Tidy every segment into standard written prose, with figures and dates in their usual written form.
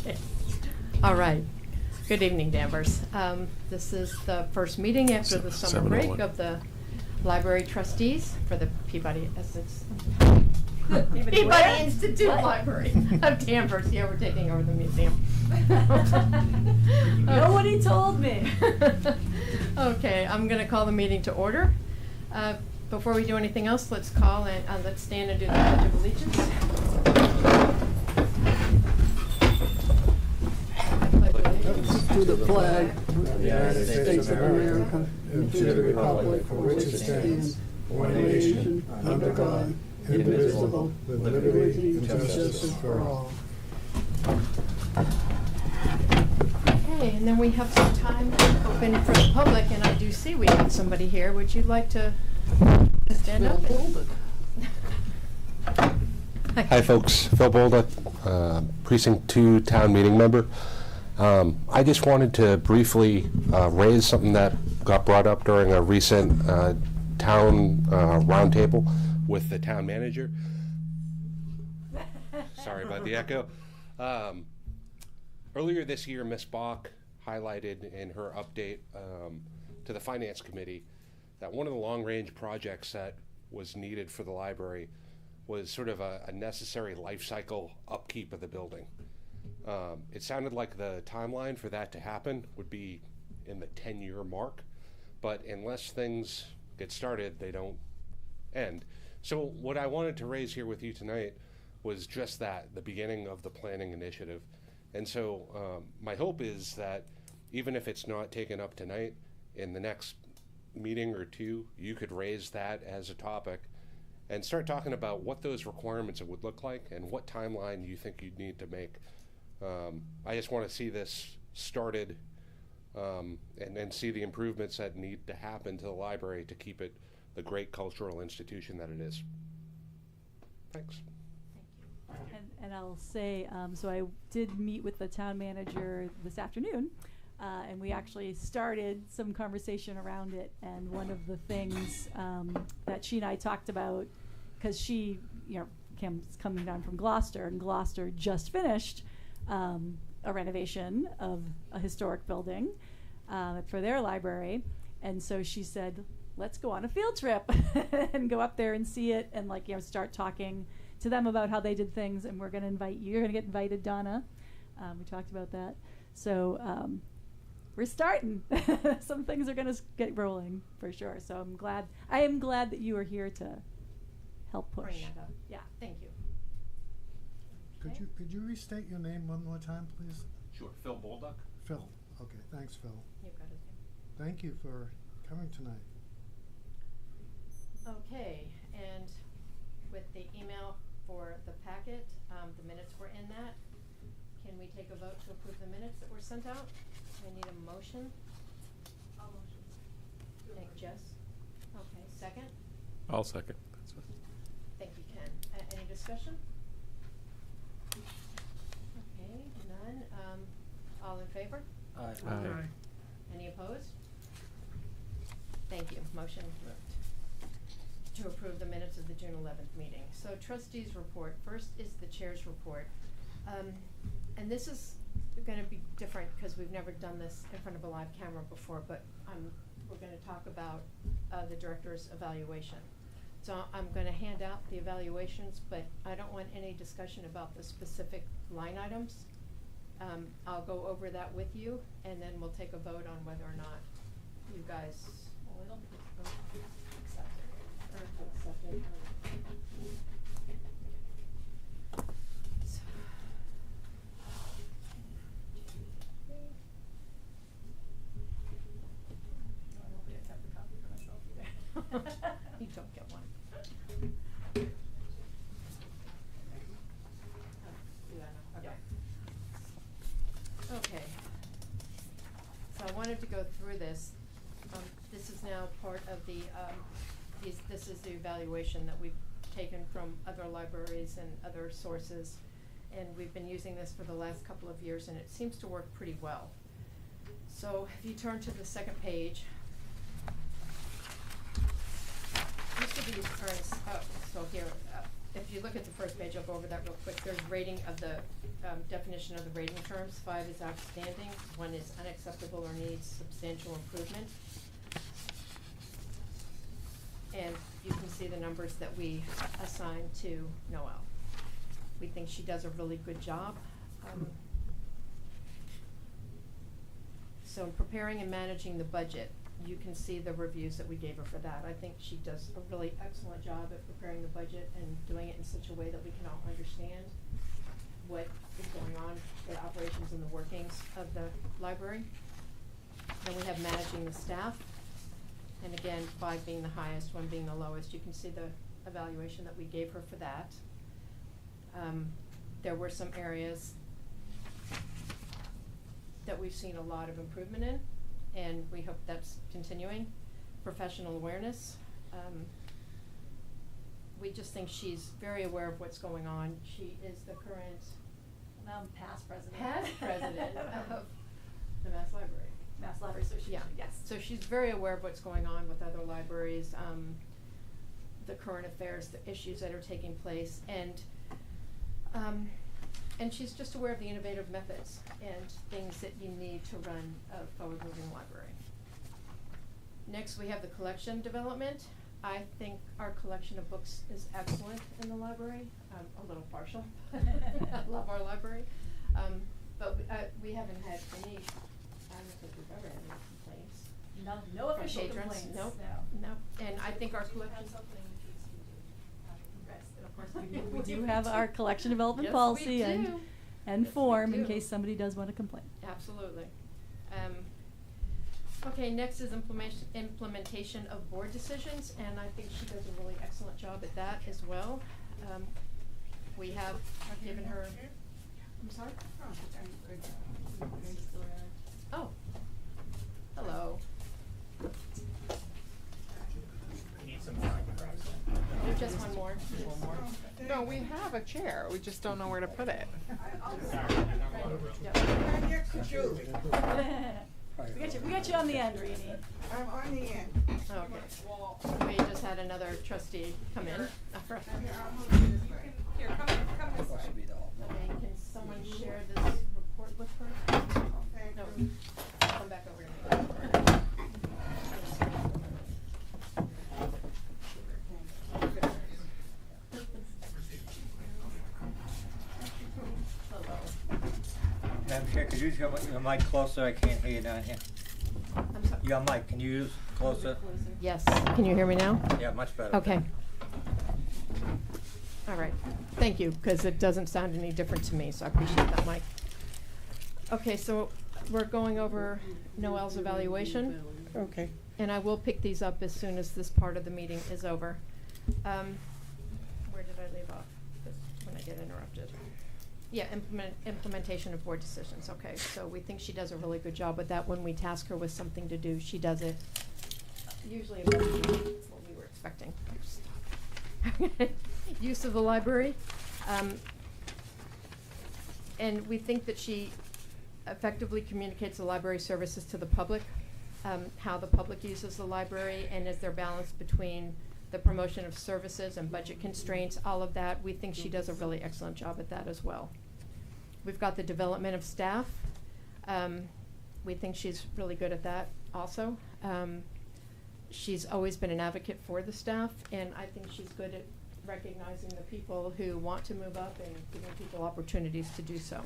Okay. All right. Good evening, Danvers. This is the first meeting after the summer break of the Library Trustees for the Peabody Essex. Peabody Institute Library of Danvers. Yeah, we're taking over the museum. Nobody told me. Okay, I'm going to call the meeting to order. Before we do anything else, let's call and let's stand and do the Pledge of Allegiance. To the flag of the United States of America and to the republic for which it stands, one nation, under God, indivisible, with liberty and justice for all. Okay, and then we have some time open for the public, and I do see we have somebody here. Would you like to stand up? Hi folks, Phil Bolduc, Precinct 2 Town Meeting Member. I just wanted to briefly raise something that got brought up during a recent town roundtable with the town manager. Sorry about the echo. Earlier this year, Ms. Bach highlighted in her update to the Finance Committee that one of the long-range projects that was needed for the library was sort of a necessary life cycle upkeep of the building. It sounded like the timeline for that to happen would be in the 10-year mark, but unless things get started, they don't end. So what I wanted to raise here with you tonight was just that, the beginning of the planning initiative. And so my hope is that even if it's not taken up tonight, in the next meeting or two, you could raise that as a topic and start talking about what those requirements would look like and what timeline you think you'd need to make. I just want to see this started and see the improvements that need to happen to the library to keep it the great cultural institution that it is. Thanks. And I'll say, so I did meet with the town manager this afternoon, and we actually started some conversation around it. And one of the things that she and I talked about, because she, coming down from Gloucester, and Gloucester just finished a renovation of a historic building for their library, and so she said, let's go on a field trip and go up there and see it and start talking to them about how they did things. And we're going to invite you. You're going to get invited, Donna. We talked about that. So we're starting. Some things are going to get rolling for sure. So I am glad that you are here to help push. Bring that up. Yeah, thank you. Could you restate your name one more time, please? Sure. Phil Bolduc. Phil. Okay, thanks, Phil. You've got his name. Thank you for coming tonight. Okay, and with the email for the packet, the minutes were in that. Can we take a vote to approve the minutes that were sent out? I need a motion. I'll motion. Thank Jess. Okay, second? I'll second. That's fine. Thank you, Ken. Any discussion? Okay, none. All in favor? Aye. Any opposed? Thank you. Motion approved. To approve the minutes of the June 11th meeting. So trustees report. First is the chair's report. And this is going to be different because we've never done this in front of a live camera before, but we're going to talk about the director's evaluation. So I'm going to hand out the evaluations, but I don't want any discussion about the specific line items. I'll go over that with you, and then we'll take a vote on whether or not you guys accept it. You don't get one. Okay. So I wanted to go through this. This is now part of the this is the evaluation that we've taken from other libraries and other sources, and we've been using this for the last couple of years, and it seems to work pretty well. So if you turn to the second page, most of these are so here if you look at the first page, I'll go over that real quick. There's rating of the, definition of the rating terms. 5 is outstanding, 1 is unacceptable or needs substantial improvement. And you can see the numbers that we assign to Noelle. We think she does a really good job. So in preparing and managing the budget, you can see the reviews that we gave her for that. I think she does a really excellent job at preparing the budget and doing it in such a way that we can all understand what is going on, the operations and the workings of the library. Then we have managing the staff. And again, 5 being the highest, 1 being the lowest. You can see the evaluation that we gave her for that. There were some areas that we've seen a lot of improvement in, and we hope that's continuing. Professional awareness. We just think she's very aware of what's going on. She is the current Past president. Past president of the Mass Library. Mass Library Association. Yeah, Yes. So she's very aware of what's going on with other libraries, the current affairs, the issues that are taking place, and she's just aware of the innovative methods and things that you need to run a forward-moving library. Next, we have the collection development. I think our collection of books is excellent in the library. I'm a little partial. I love our library. But we haven't had any, I don't think we've ever had any complaints. No from official patrons. complaints. Nope, No. nope. And I think our collection. And of course, we do have our collection development Yes, policy we and do. and Yes, we form in do. case somebody does want to complain. Absolutely. Okay, next is implementation of board decisions, and I think she does a really excellent job at that as well. We have given her, I'm sorry? Oh, hello. Need some more. Oh, just one more. No, we have a chair, we just don't know where to put it. We got you on the end, Rini. I'm on the end. Okay. We just had another trustee come in. Here, come this way. Okay, can someone share this report with her? Okay. No, come back over to me. Hello. Madam Chair, could you use your mic closer? I can't hear you down here. I'm sorry. Your mic, can you use closer? Yes, can you hear me now? Yeah, much better. Okay. All right, thank you, because it doesn't sound any different to me, so I appreciate that, Mike. Okay, so we're going over Noelle's evaluation. Okay. And I will pick these up as soon as this part of the meeting is over. Where did I leave off? Just when I get interrupted. Yeah, implementation of board decisions, okay. So we think she does a really good job with that. When we task her with something to do, she does it usually about what we were expecting. Stop. Use of the library. And we think that she effectively communicates the library services to the public, how the public uses the library, and is there balance between the promotion of services and budget constraints, all of that. We think she does a really excellent job at that as well. We've got the development of staff. We think she's really good at that also. She's always been an advocate for the staff, and I think she's good at recognizing the people who want to move up and giving people opportunities to do so.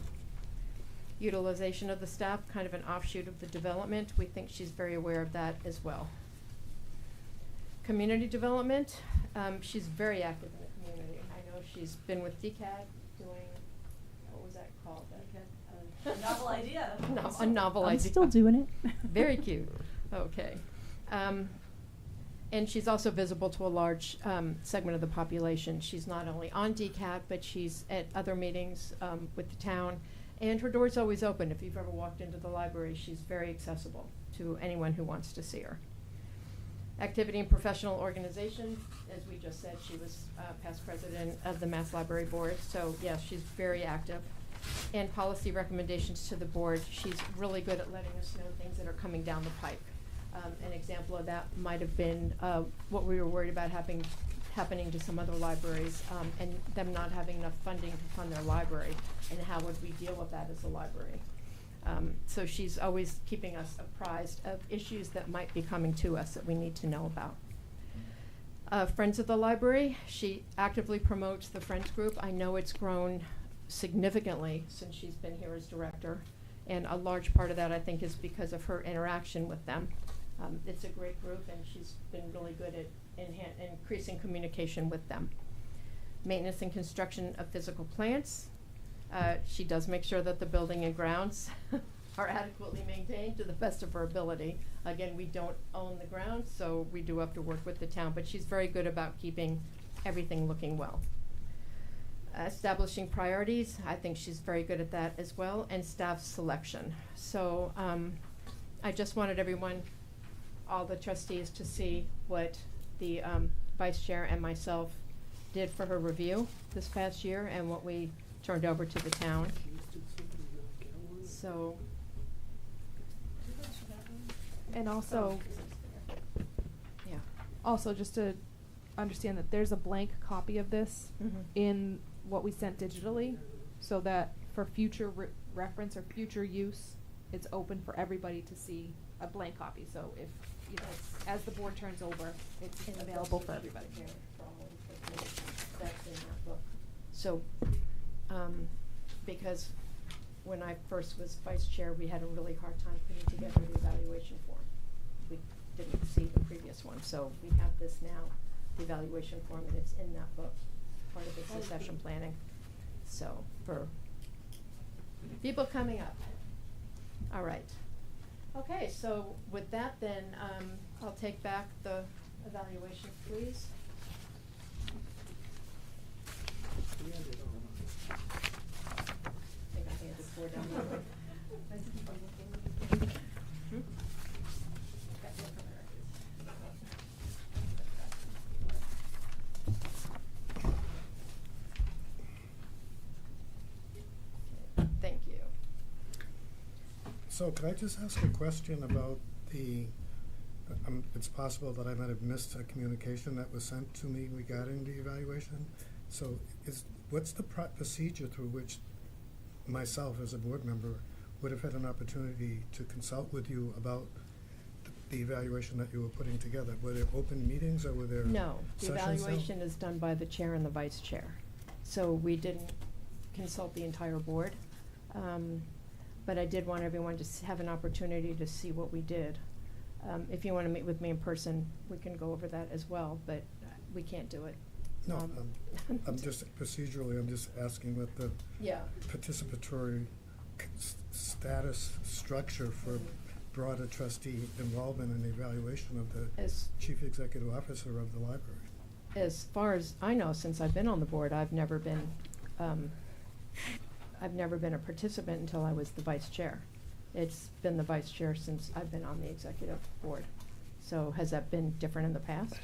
Utilization of the staff, kind of an offshoot of the development. We think she's very aware of that as well. Community development, she's very active in the community. I know she's been with DCAD doing, what was that called? A novel idea. No, a novel I'm idea. still doing it. Very cute. Okay. And she's also visible to a large segment of the population. She's not only on DCAT, but she's at other meetings with the town. And her door's always open. If you've ever walked into the library, she's very accessible to anyone who wants to see her. Activity and professional organization, as we just said, she was past president of the Mass Library Board. So yes, she's very active. And policy recommendations to the board, she's really good at letting us know things that are coming down the pipe. An example of that might have been what we were worried about having happening to some other libraries, and them not having enough funding to fund their library, and how would we deal with that as a library. So she's always keeping us apprised of issues that might be coming to us that we need to know about. Friends of the Library, she actively promotes the Friends group. I know it's grown significantly since she's been here as director, and a large part of that, I think, is because of her interaction with them. It's a great group, and she's been really good at increasing communication with them. Maintenance and construction of physical plants. She does make sure that the building and grounds are adequately maintained to the best of her ability. Again, we don't own the grounds, so we do have to work with the town, but she's very good about keeping everything looking well. Establishing priorities, I think she's very good at that as well, and staff selection. So I just wanted everyone, all the trustees, to see what the vice chair and myself did for her review this past year and what we turned over to the town. So. And also, Yeah. also just to understand that there's a blank copy of this Mhm. in what we sent digitally, so that for future reference or future use, it's open for everybody to see a blank copy. So if, you know, as the board turns over, it's And the available book for that everybody. you prepare for all of the committees, that's in that book. So, because when I first was vice chair, we had a really hard time putting together the evaluation form. We didn't see the previous one, so we have this now, the evaluation form, and it's in that book, part of the succession planning. So, for people coming up. All right. Okay, so with that then, I'll take back the evaluation, please. I think I handed 4 down the way. Hmm? Got the other records. Thank you. So could I just ask a question about it's possible that I might have missed a communication that was sent to me regarding the evaluation. So what's the procedure through which myself as a board member would have had an opportunity to consult with you about the evaluation that you were putting together? Were there open meetings or were there No, the sessions held? evaluation is done by the chair and the vice chair. So we didn't consult the entire board. But I did want everyone to have an opportunity to see what we did. If you want to meet with me in person, we can go over that as well, but we can't do it. No, I'm just procedurally, I'm just asking what the Yeah. participatory status structure for broader trustee involvement in the evaluation of the As chief executive officer of the library. as far as I know, since I've been on the board, I've never been a participant until I was the vice chair. It's been the vice chair since I've been on the executive board. So has that been different in the past?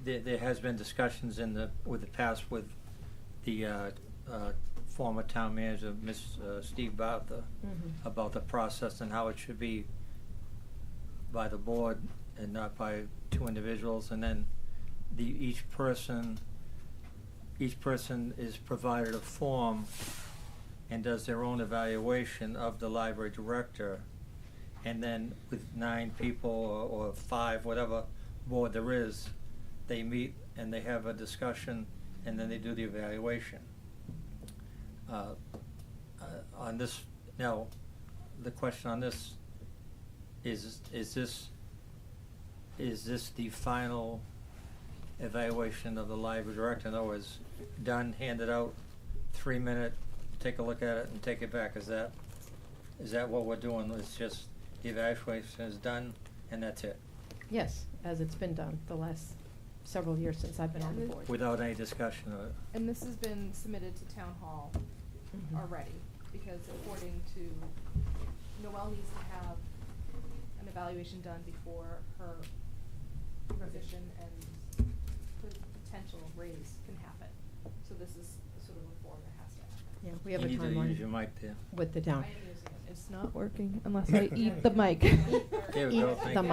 There has been discussions with the past with the former town manager, Steve Bartha, Mhm. about the process and how it should be by the board and not by 2 individuals, and then each person is provided a form and does their own evaluation of the library director, and then with 9 people or 5, whatever board there is, they meet and they have a discussion, and then they do the evaluation. On this, now, the question on this is this the final evaluation of the library director? In other words, done, handed out, 3-minute, take a look at it and take it back? Is that what we're doing? It's just the evaluation is done and that's it, Yes, as it's been done the last several years since I've been on the board. without any discussion of it? And this has been submitted to town hall Mhm. already, because according to, Noelle needs to have an evaluation done before her position and potential raise can happen. So this is sort of a form that has to happen. Yeah, we have a You need to use your timeline mic there. with the I town. am using it, it's It's not working unless I eat the mic. There we Eat go, thank the you.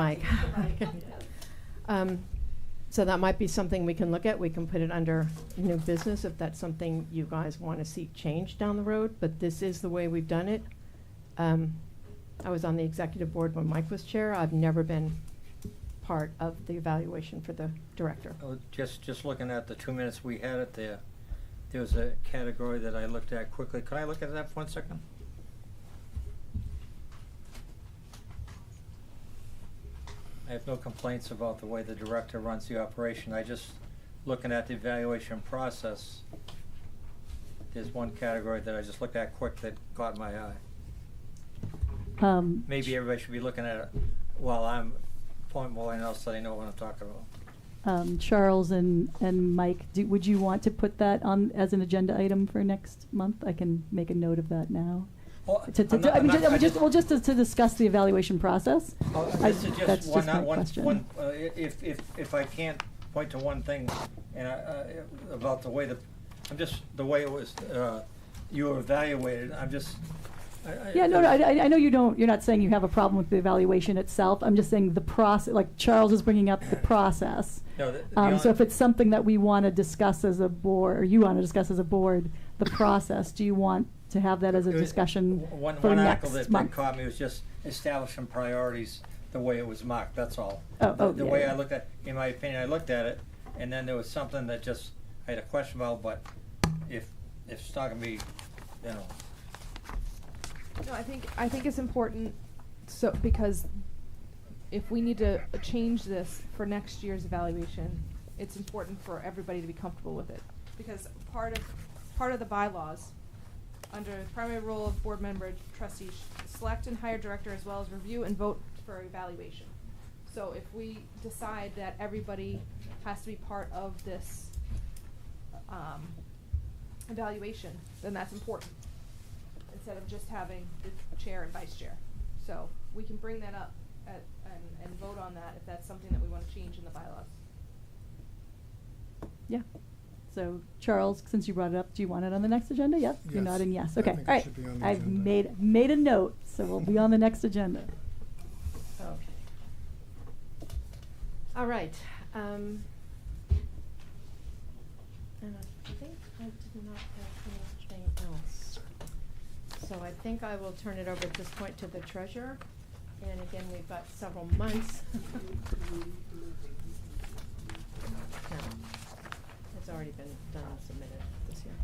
mic. So that might be something we can look at. We can put it under new business if that's something you guys want to see change down the road, but this is the way we've done it. I was on the executive board when Mike was chair. I've never been part of the evaluation for the director. Oh, just looking at the 2 minutes we had it there, there was a category that I looked at quickly. Could I look at that for 1 second? I have no complaints about the way the director runs the operation. I just, looking at the evaluation process, there's one category that I just looked at quick that caught my eye. Maybe everybody should be looking at it while I'm pointing more else so they know what I'm talking about. Charles and Mike, would you want to put that on as an agenda item for next month? I can make a note of that now. Well, Just to discuss the evaluation process. This is That's just my question. if I can't point to one thing, and about the way the way it was, you were evaluated, I'm just. Yeah, no, I know you're not saying you have a problem with the evaluation itself. I'm just saying the process, like Charles is bringing up the process. No, So if it's something that we want to discuss as a board, or you want to discuss as a board, the process, do you want to have that as a discussion one for article next that month? caught me was just establishing priorities the way it was marked, that's all. The Yeah, way yeah. I looked at, in my opinion, I looked at it, and then there was something that just, I had a question about, but if it's not gonna be, you know. No, I think it's important, so, because if we need to change this for next year's evaluation, it's important for everybody to be comfortable with it. Because part of the bylaws, under the primary role of board member trustees, select and hire director as well as review and vote for evaluation. So if we decide that everybody has to be part of this, evaluation, then that's important, instead of just having the chair and vice chair. So we can bring that up and vote on that if that's something that we want to change in the bylaws. Yeah. So Charles, since you brought it up, do you want it on the next agenda? Yep. You're Yes. nodding yes. I Okay. think it All right. should be on the I've agenda. made a note, so we'll be on the next agenda. Okay. All right. And I think I did not have anything else. So I think I will turn it over at this point to the treasurer. And again, we've got several months. No, it's already been done and submitted this year.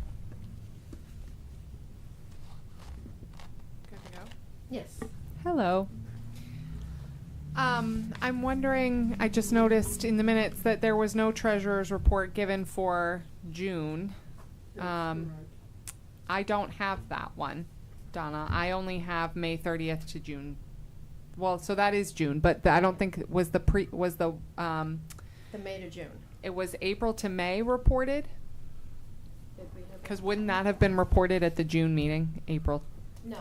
Good to go? Yes. Hello. I'm wondering, I just noticed in the minutes that there was no treasurer's report given for June. I don't have that one, Donna. I only have May 30th to June. Well, so that is June, but I don't think it was the The May to June. it was April to May reported? Did we have Because it? wouldn't that have been reported at the June meeting, April? No,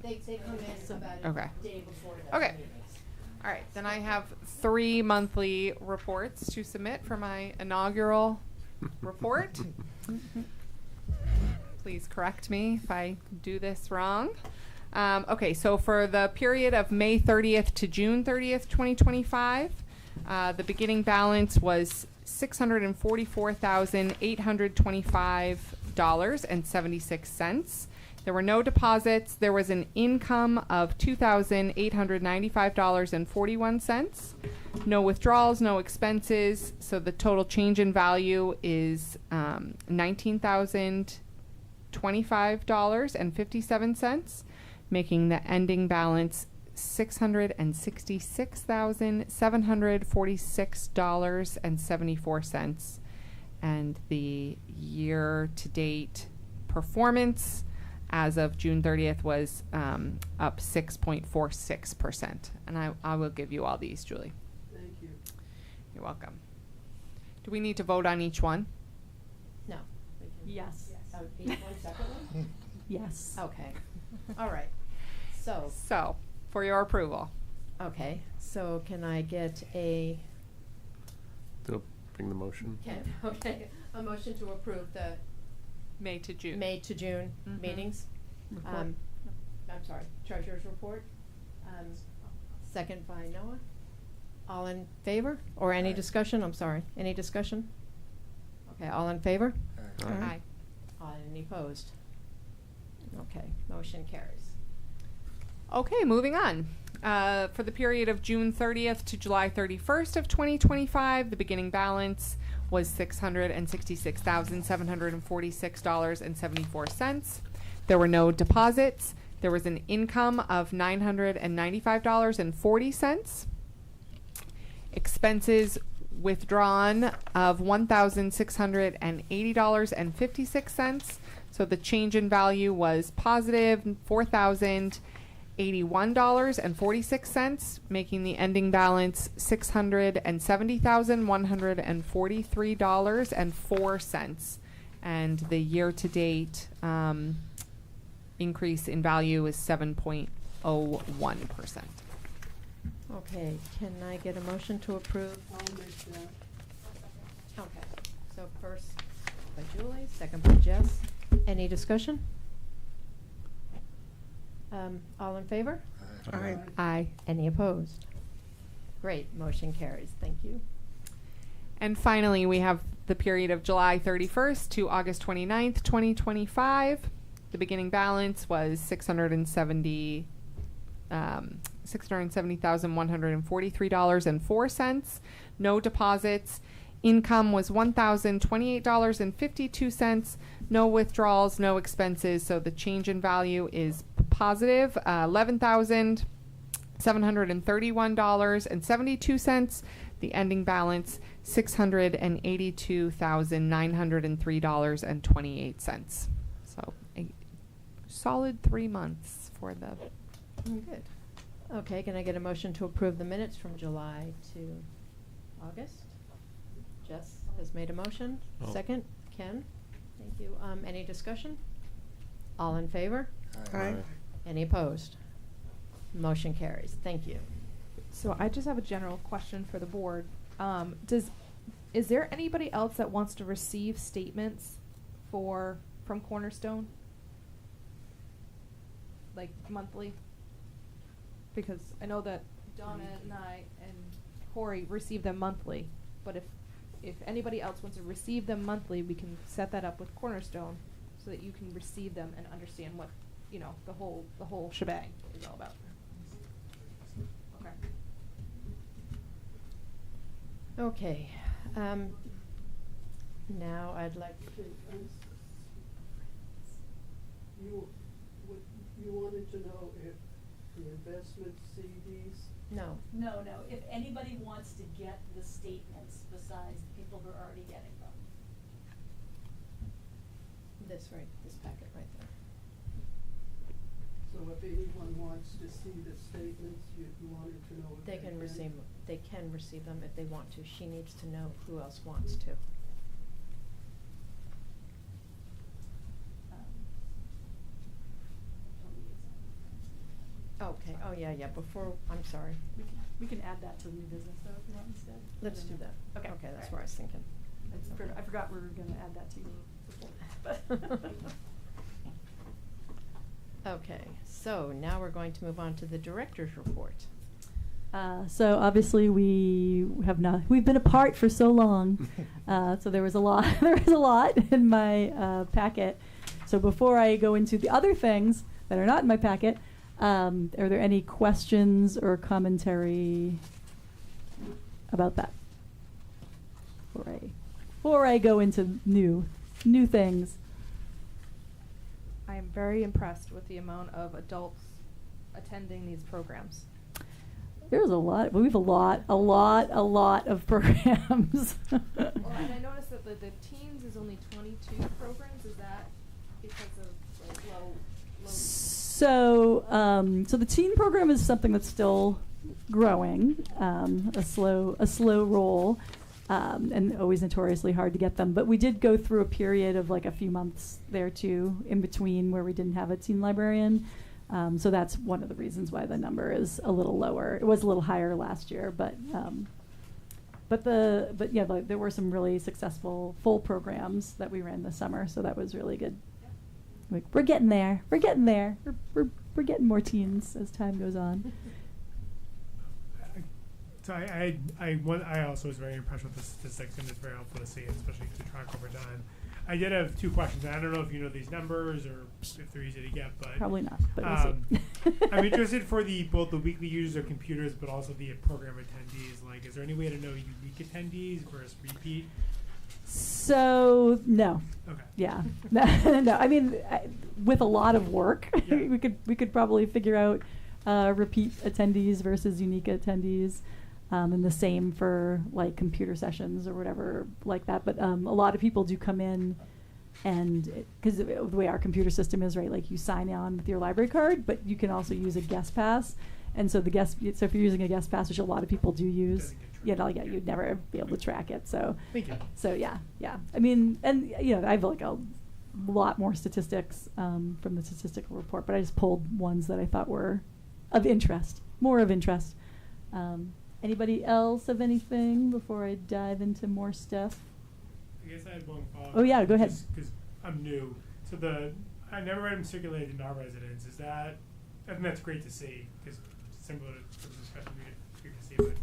they come in about Okay. a day before the Okay. meetings. All right, then I have 3 monthly reports to submit for my inaugural report. Please correct me if I do this wrong. Okay, so for the period of May 30th to June 30th, 2025, the beginning balance was $644,825.76. There were no deposits. There was an income of $2,895.41. No withdrawals, no expenses. So the total change in value is $19,025.57, making the ending balance $666,746.74. And the year-to-date performance as of June 30th was up 6.46%. And I will give you all these, Julie. Thank you. You're welcome. Do we need to vote on each one? No. we can- Yes. Oh, each one separately? Yes. Okay. All right. So, So, for your approval. okay, so can I get a, To bring the motion. a motion to approve the May to June. May to June Mhm. meetings? Report. I'm sorry, treasurer's report. Second by Noah. All in favor? Or any Aye. discussion? I'm sorry, any discussion? Okay, all in favor? Aye. Any opposed? Okay, motion carries. Okay, moving on. For the period of June 30th to July 31st of 2025, the beginning balance was $666,746.74. There were no deposits. There was an income of $995.40. Expenses withdrawn of $1,680.56. So the change in value was positive $4,081.46, making the ending balance $670,143.04. And the year-to-date increase in value is 7.01%. Okay, can I get a motion to approve? I'll make that. Okay, so first by Julie, second by Jess. Any discussion? All in favor? Aye. Aye. Any opposed? Great, motion carries. Thank you. And finally, we have the period of July 31st to August 29th, 2025. The beginning balance was $670,143.04. No deposits. Income was $1,028.52. No withdrawals, no expenses. So the change in value is positive $11,731.72. The ending balance $682,903.28. So a solid 3 months for the. Good. Okay, can I get a motion to approve the minutes from July to August? Jess has made a motion. Oh. Second, Ken. Thank you. Any discussion? All in favor? Aye. Any opposed? Motion carries. Thank you. So I just have a general question for the board. Is there anybody else that wants to receive statements from Cornerstone? Like monthly? Because I know that Donna and I and Corey receive them monthly, but if anybody else wants to receive them monthly, we can set that up with Cornerstone so that you can receive them and understand what, the whole shebang is all about. Okay. Okay. Now I'd like to. You wanted to know if the investment CDs. No. No. If anybody wants to get the statements besides the people who are already getting them. This packet right there. So if anyone wants to see the statements, you wanted to know if They can receive them if they want to. She needs to know who else wants to. Okay, oh yeah, before, I'm sorry. We can add that to new business though if you want instead. Let's do that. Okay. Okay, that's Alright. where I was thinking. I forgot we were gonna add that to you before. Okay, so now we're going to move on to the director's report. So obviously we've been apart for so long. So there was a lot in my packet. So before I go into the other things that are not in my packet, are there any questions or commentary about that? Before I go into new things. I am very impressed with the amount of adults attending these programs. There's a lot. We have a lot of programs. Well, and I noticed that the teens is only 22 programs. Is that because of like low? So the teen program is something that's still growing, a slow roll, and always notoriously hard to get them. But we did go through a period of like a few months there too, in between where we didn't have a teen librarian. So that's one of the reasons why the number is a little lower. It was a little higher last year, but there were some really successful full programs that we ran this summer, so that was really good. Like, we're getting there. We're we're getting more teens as time goes on. So I also was very impressed with the statistics, and it's very helpful to see, especially to track over time. I did have two questions. I don't know if you know these numbers or if they're easy to get, but Probably not, but we'll see. I'm interested for both the weekly users of computers, but also the program attendees. Like, is there any way to know unique attendees versus repeat? So no. Okay. Yeah. No. I mean, with a lot of work, Yeah. we could probably figure out repeat attendees versus unique attendees, and the same for like computer sessions or whatever like that. But a lot of people do come in, and because the way our computer system is, right, like you sign on with your library card, but you can also use a guest pass. And so so if you're using a guest pass, which a lot of people do use, you'd never be able to track it. So, Thank you. So yeah. I mean, and I have like a lot more statistics from the statistical report, but I just pulled ones that I thought were more of interest. Anybody else have anything before I dive into more stuff? I guess I had one follow-up. Oh, yeah, go ahead. Because I'm new. So I never read them circulated in our residents. I think that's great to see, because similar to the discussion we had previously about,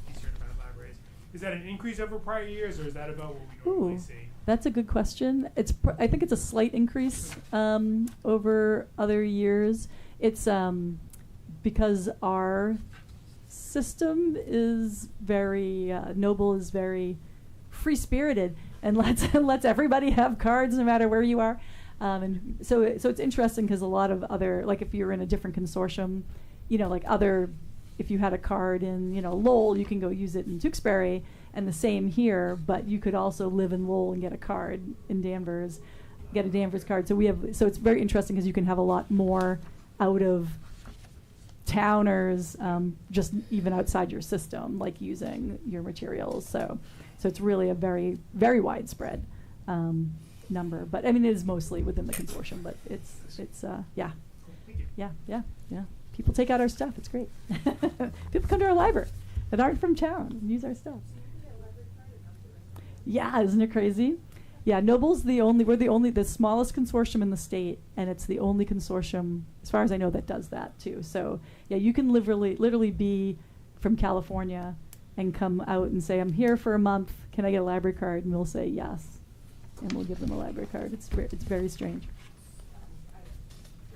these certified libraries. Is that an increase over prior years, or is that about what we normally see? That's a good question. I think it's a slight increase over other years. It's because our system is very Noble is very free-spirited and lets everybody have cards no matter where you are, and so it's interesting because a lot of other, like if you're in a different consortium, if you had a card in Lowell, you can go use it in Tewksbury, and the same here. But you could also live in Lowell and get a card in Danvers, get a Danvers card. So it's very interesting because you can have a lot more out of towners, just even outside your system, like using your materials. So it's really a very, very widespread number. But I mean, it is mostly within the consortium. But it's yeah. Thank you. Yeah. People take out our stuff. It's great. People come to our library that aren't from town and use our stuff. Yeah, isn't it crazy? Yeah, Noble's we're the smallest consortium in the state, and it's the only consortium, as far as I know, that does that too. So yeah, you can literally be from California and come out and say, I'm here for a month, can I get a library card? And we'll say yes, and we'll give them a library card. It's very strange.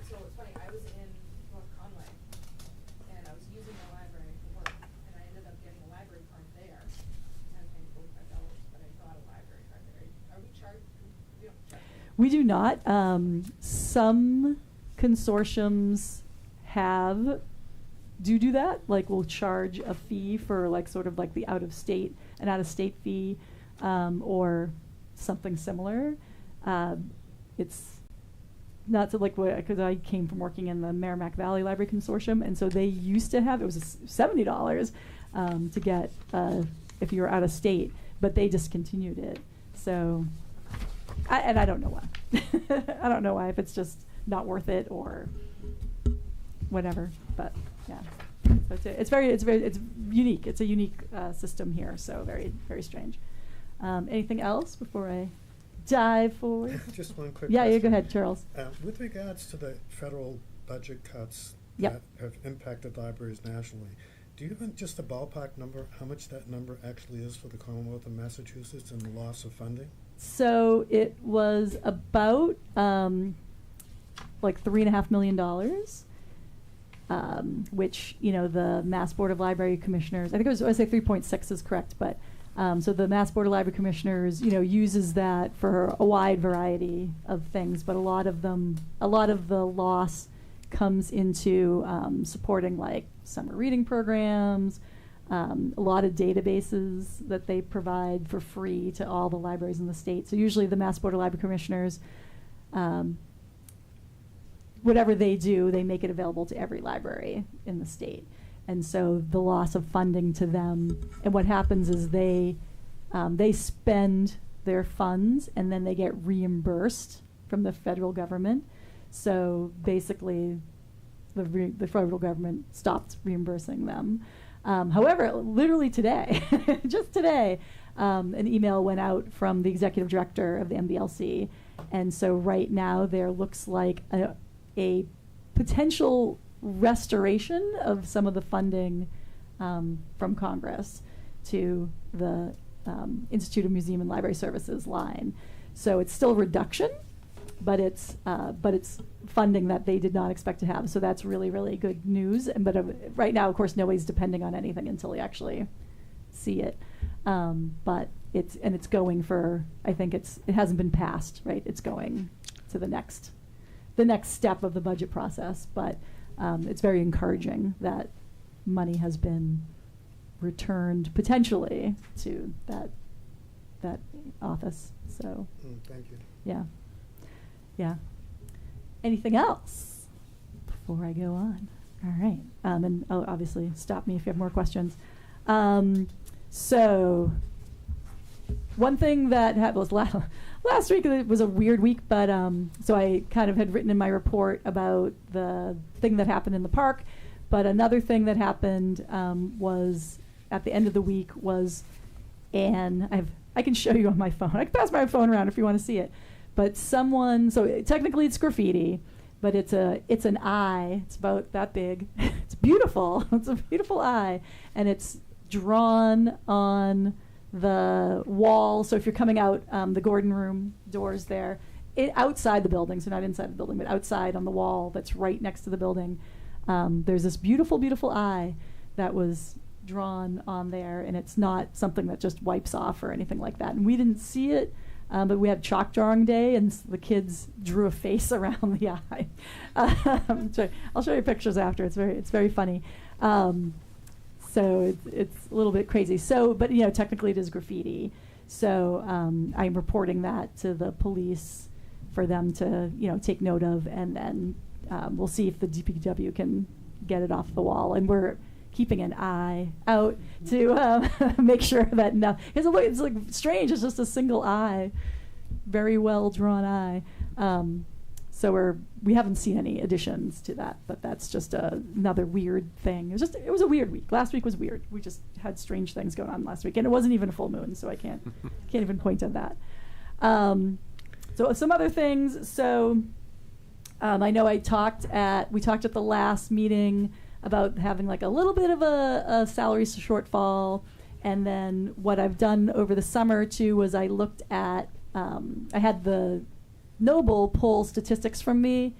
So it's funny, I was in North Conway, and I was using the library for work, and I ended up getting a library card there, and paying $45, but I got a library card there. Are we charged? We don't charge. We do not. Some consortiums do that, like we'll charge a fee for like sort of like the an out-of-state fee, or something similar. It's not so like because I came from working in the Merrimack Valley Library Consortium, and so they used to have, it was $70 to get if you were out of state, but they discontinued it. So, I don't know why. I don't know why, if it's just not worth it or whatever. But yeah, so it's unique. It's a unique system here. So very, very strange. Anything else before I dive forward? Just one quick Yeah, question. go ahead, Charles. With regards to the federal budget cuts Yep. that have impacted libraries nationally, do you have just a ballpark number, how much that number actually is for the Commonwealth of Massachusetts and the loss of funding? So it was about like $3.5 million, which the Mass Board of Library Commissioners, I think I say 3.6 is correct, but so the Mass Board of Library Commissioners uses that for a wide variety of things, but a lot of the loss comes into supporting like summer reading programs, a lot of databases that they provide for free to all the libraries in the state. So usually the Mass Board of Library Commissioners, whatever they do, they make it available to every library in the state. And so the loss of funding to them, and what happens is they spend their funds and then they get reimbursed from the federal government. So basically, the federal government stopped reimbursing them. However, literally today, just today, an email went out from the executive director of the MBLC, and so right now there looks like a potential restoration of some of the funding from Congress to the Institute of Museum and Library Services line. So it's still a reduction, but it's funding that they did not expect to have. So that's really, really good news. But right now, of course, nobody's depending on anything until we actually see it. But it's going for, I think it hasn't been passed, right? It's going to the next step of the budget process. But it's very encouraging that money has been returned potentially to that office. So Thank you. yeah. Anything else before I go on? All right. And obviously stop me if you have more questions. So one thing that happened was last week. It was a weird week, but so I kind of had written in my report about the thing that happened in the park. But another thing that happened was at the end of the week was, and I can show you on my phone. I can pass my phone around if you want to see it. But technically it's graffiti, but it's an eye. It's about that big. It's beautiful. It's a beautiful eye, and it's drawn on the wall. So if you're coming out the Gordon room doors there, outside the building, so not inside the building, but outside on the wall that's right next to the building, there's this beautiful, beautiful eye that was drawn on there, and it's not something that just wipes off or anything like that. And we didn't see it, but we had chalk drawing day, and the kids drew a face around the eye. So I'll show you pictures after. It's very funny. So it's a little bit crazy. So, but technically it is graffiti. So I'm reporting that to the police for them to take note of, and then we'll see if the DPW can get it off the wall. And we're keeping an eye out to make sure that it's like strange. It's just a single eye, very well drawn eye. So we haven't seen any additions to that, but that's just another weird thing. It was a weird week. Last week was weird. We just had strange things going on last week, and it wasn't even a full moon, so I can't even point at that. So some other things. So I know we talked at the last meeting about having like a little bit of a salary shortfall, and then what I've done over the summer too was I looked at I had the Noble pull statistics for me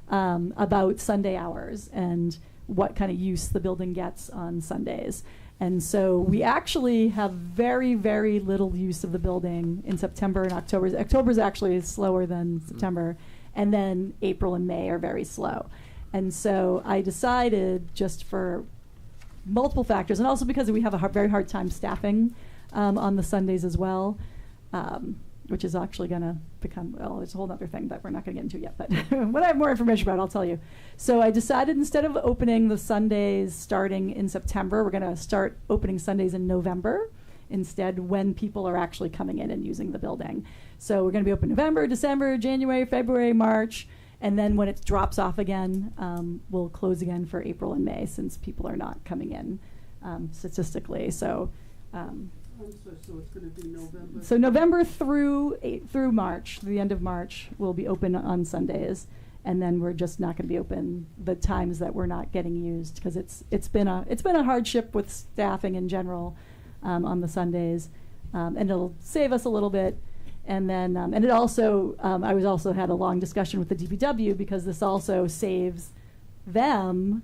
about Sunday hours and what kind of use the building gets on Sundays. And so we actually have very, very little use of the building in September and October. October's actually slower than September, and then April and May are very slow. And so I decided, just for multiple factors, and also because we have a very hard time staffing on the Sundays as well, which is actually going to become, well, it's a whole other thing that we're not going to get into yet. But when I have more information about it, I'll tell you. So I decided, instead of opening the Sundays starting in September, we're going to start opening Sundays in November instead, when people are actually coming in and using the building. So we're going to be open November, December, January, February, March. And then when it drops off again, we'll close again for April and May, since people are not coming in statistically. So So it's going to be November? So November through March, the end of March, we'll be open on Sundays. And then we're just not going to be open the times that we're not getting used, because it's been a hardship with staffing in general on the Sundays. And it'll save us a little bit. And then, and it also, I also had a long discussion with the DPW, because this also saves them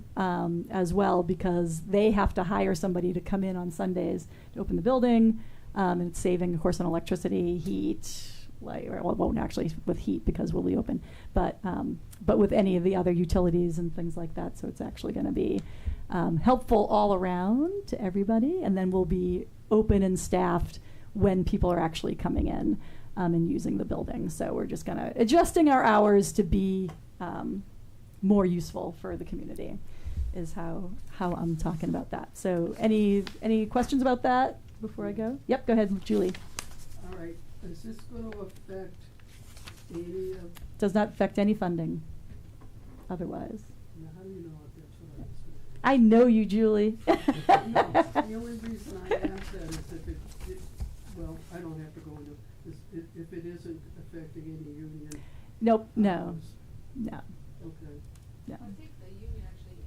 as well, because they have to hire somebody to come in on Sundays to open the building. And it's saving, of course, on electricity, heat, well, it won't actually with heat because we'll be open, but with any of the other utilities and things like that. So it's actually going to be helpful all around to everybody. And then we'll be open and staffed when people are actually coming in and using the building. So we're just adjusting our hours to be more useful for the community, is how I'm talking about that. So any questions about that before I go? Yep, go ahead, Julie. All right. Is this going to affect any of... Does not affect any funding otherwise. Now, how do you know if that's what I was going to... I know you, Julie. No, the only reason I ask that is if well, I don't have to go into this, if it isn't affecting any union. Nope, no. No. Okay. Yeah. I think the union actually,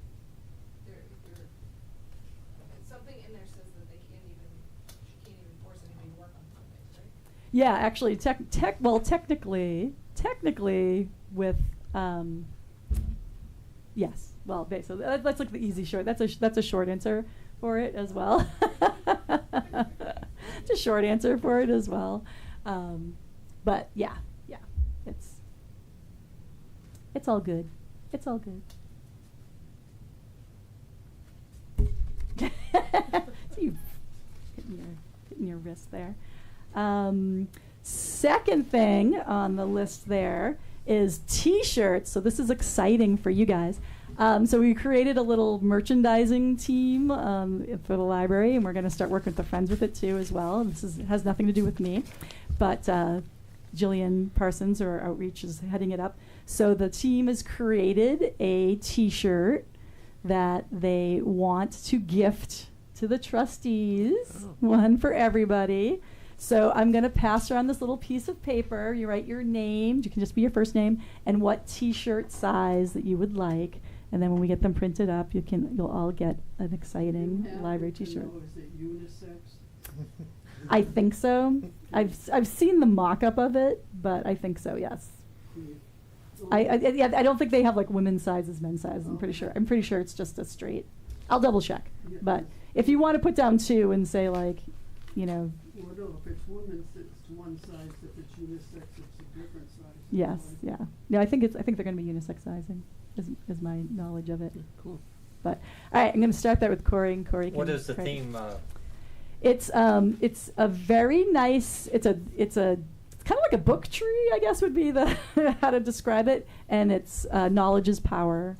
something in there says that she can't even force anybody to work on Sundays, right? Yeah, actually, technically with, yes. Well, so that's like the easy short. That's a short answer for it as well. It's a short answer for it as well. But yeah, it's all good. It's all good. So you hitting your wrist there. Second thing on the list there is T-shirts. So this is exciting for you guys. So we created a little merchandising team for the library, and we're going to start working with the Friends with it too as well. This has nothing to do with me, but Jillian Parsons, or Outreach, is heading it up. So the team has created a T-shirt that they want to gift to the trustees, one for everybody. So I'm going to pass around this little piece of paper. You write your name, you can just be your first name, and what T-shirt size that you would like. And then when we get them printed up, you'll all get an exciting library T-shirt. Is it unisex? I think so. I've seen the mock-up of it, but I think so. Yes. I don't think they have like women's sizes, men's sizes. I'm pretty sure it's just a straight. I'll double check. Yeah. But if you want to put down 2 and say like, Well, no, if it's women's, it's one size. If it's unisex, it's a different size. yes, yeah. No, I think they're going to be unisex sizing. Is my knowledge of it. Cool. But all right, I'm going to start that with Corey, and Corey can. What is the correct me. theme? It's a very nice. It's kind of like a book tree, I guess would be the how to describe it. And it's knowledge is power,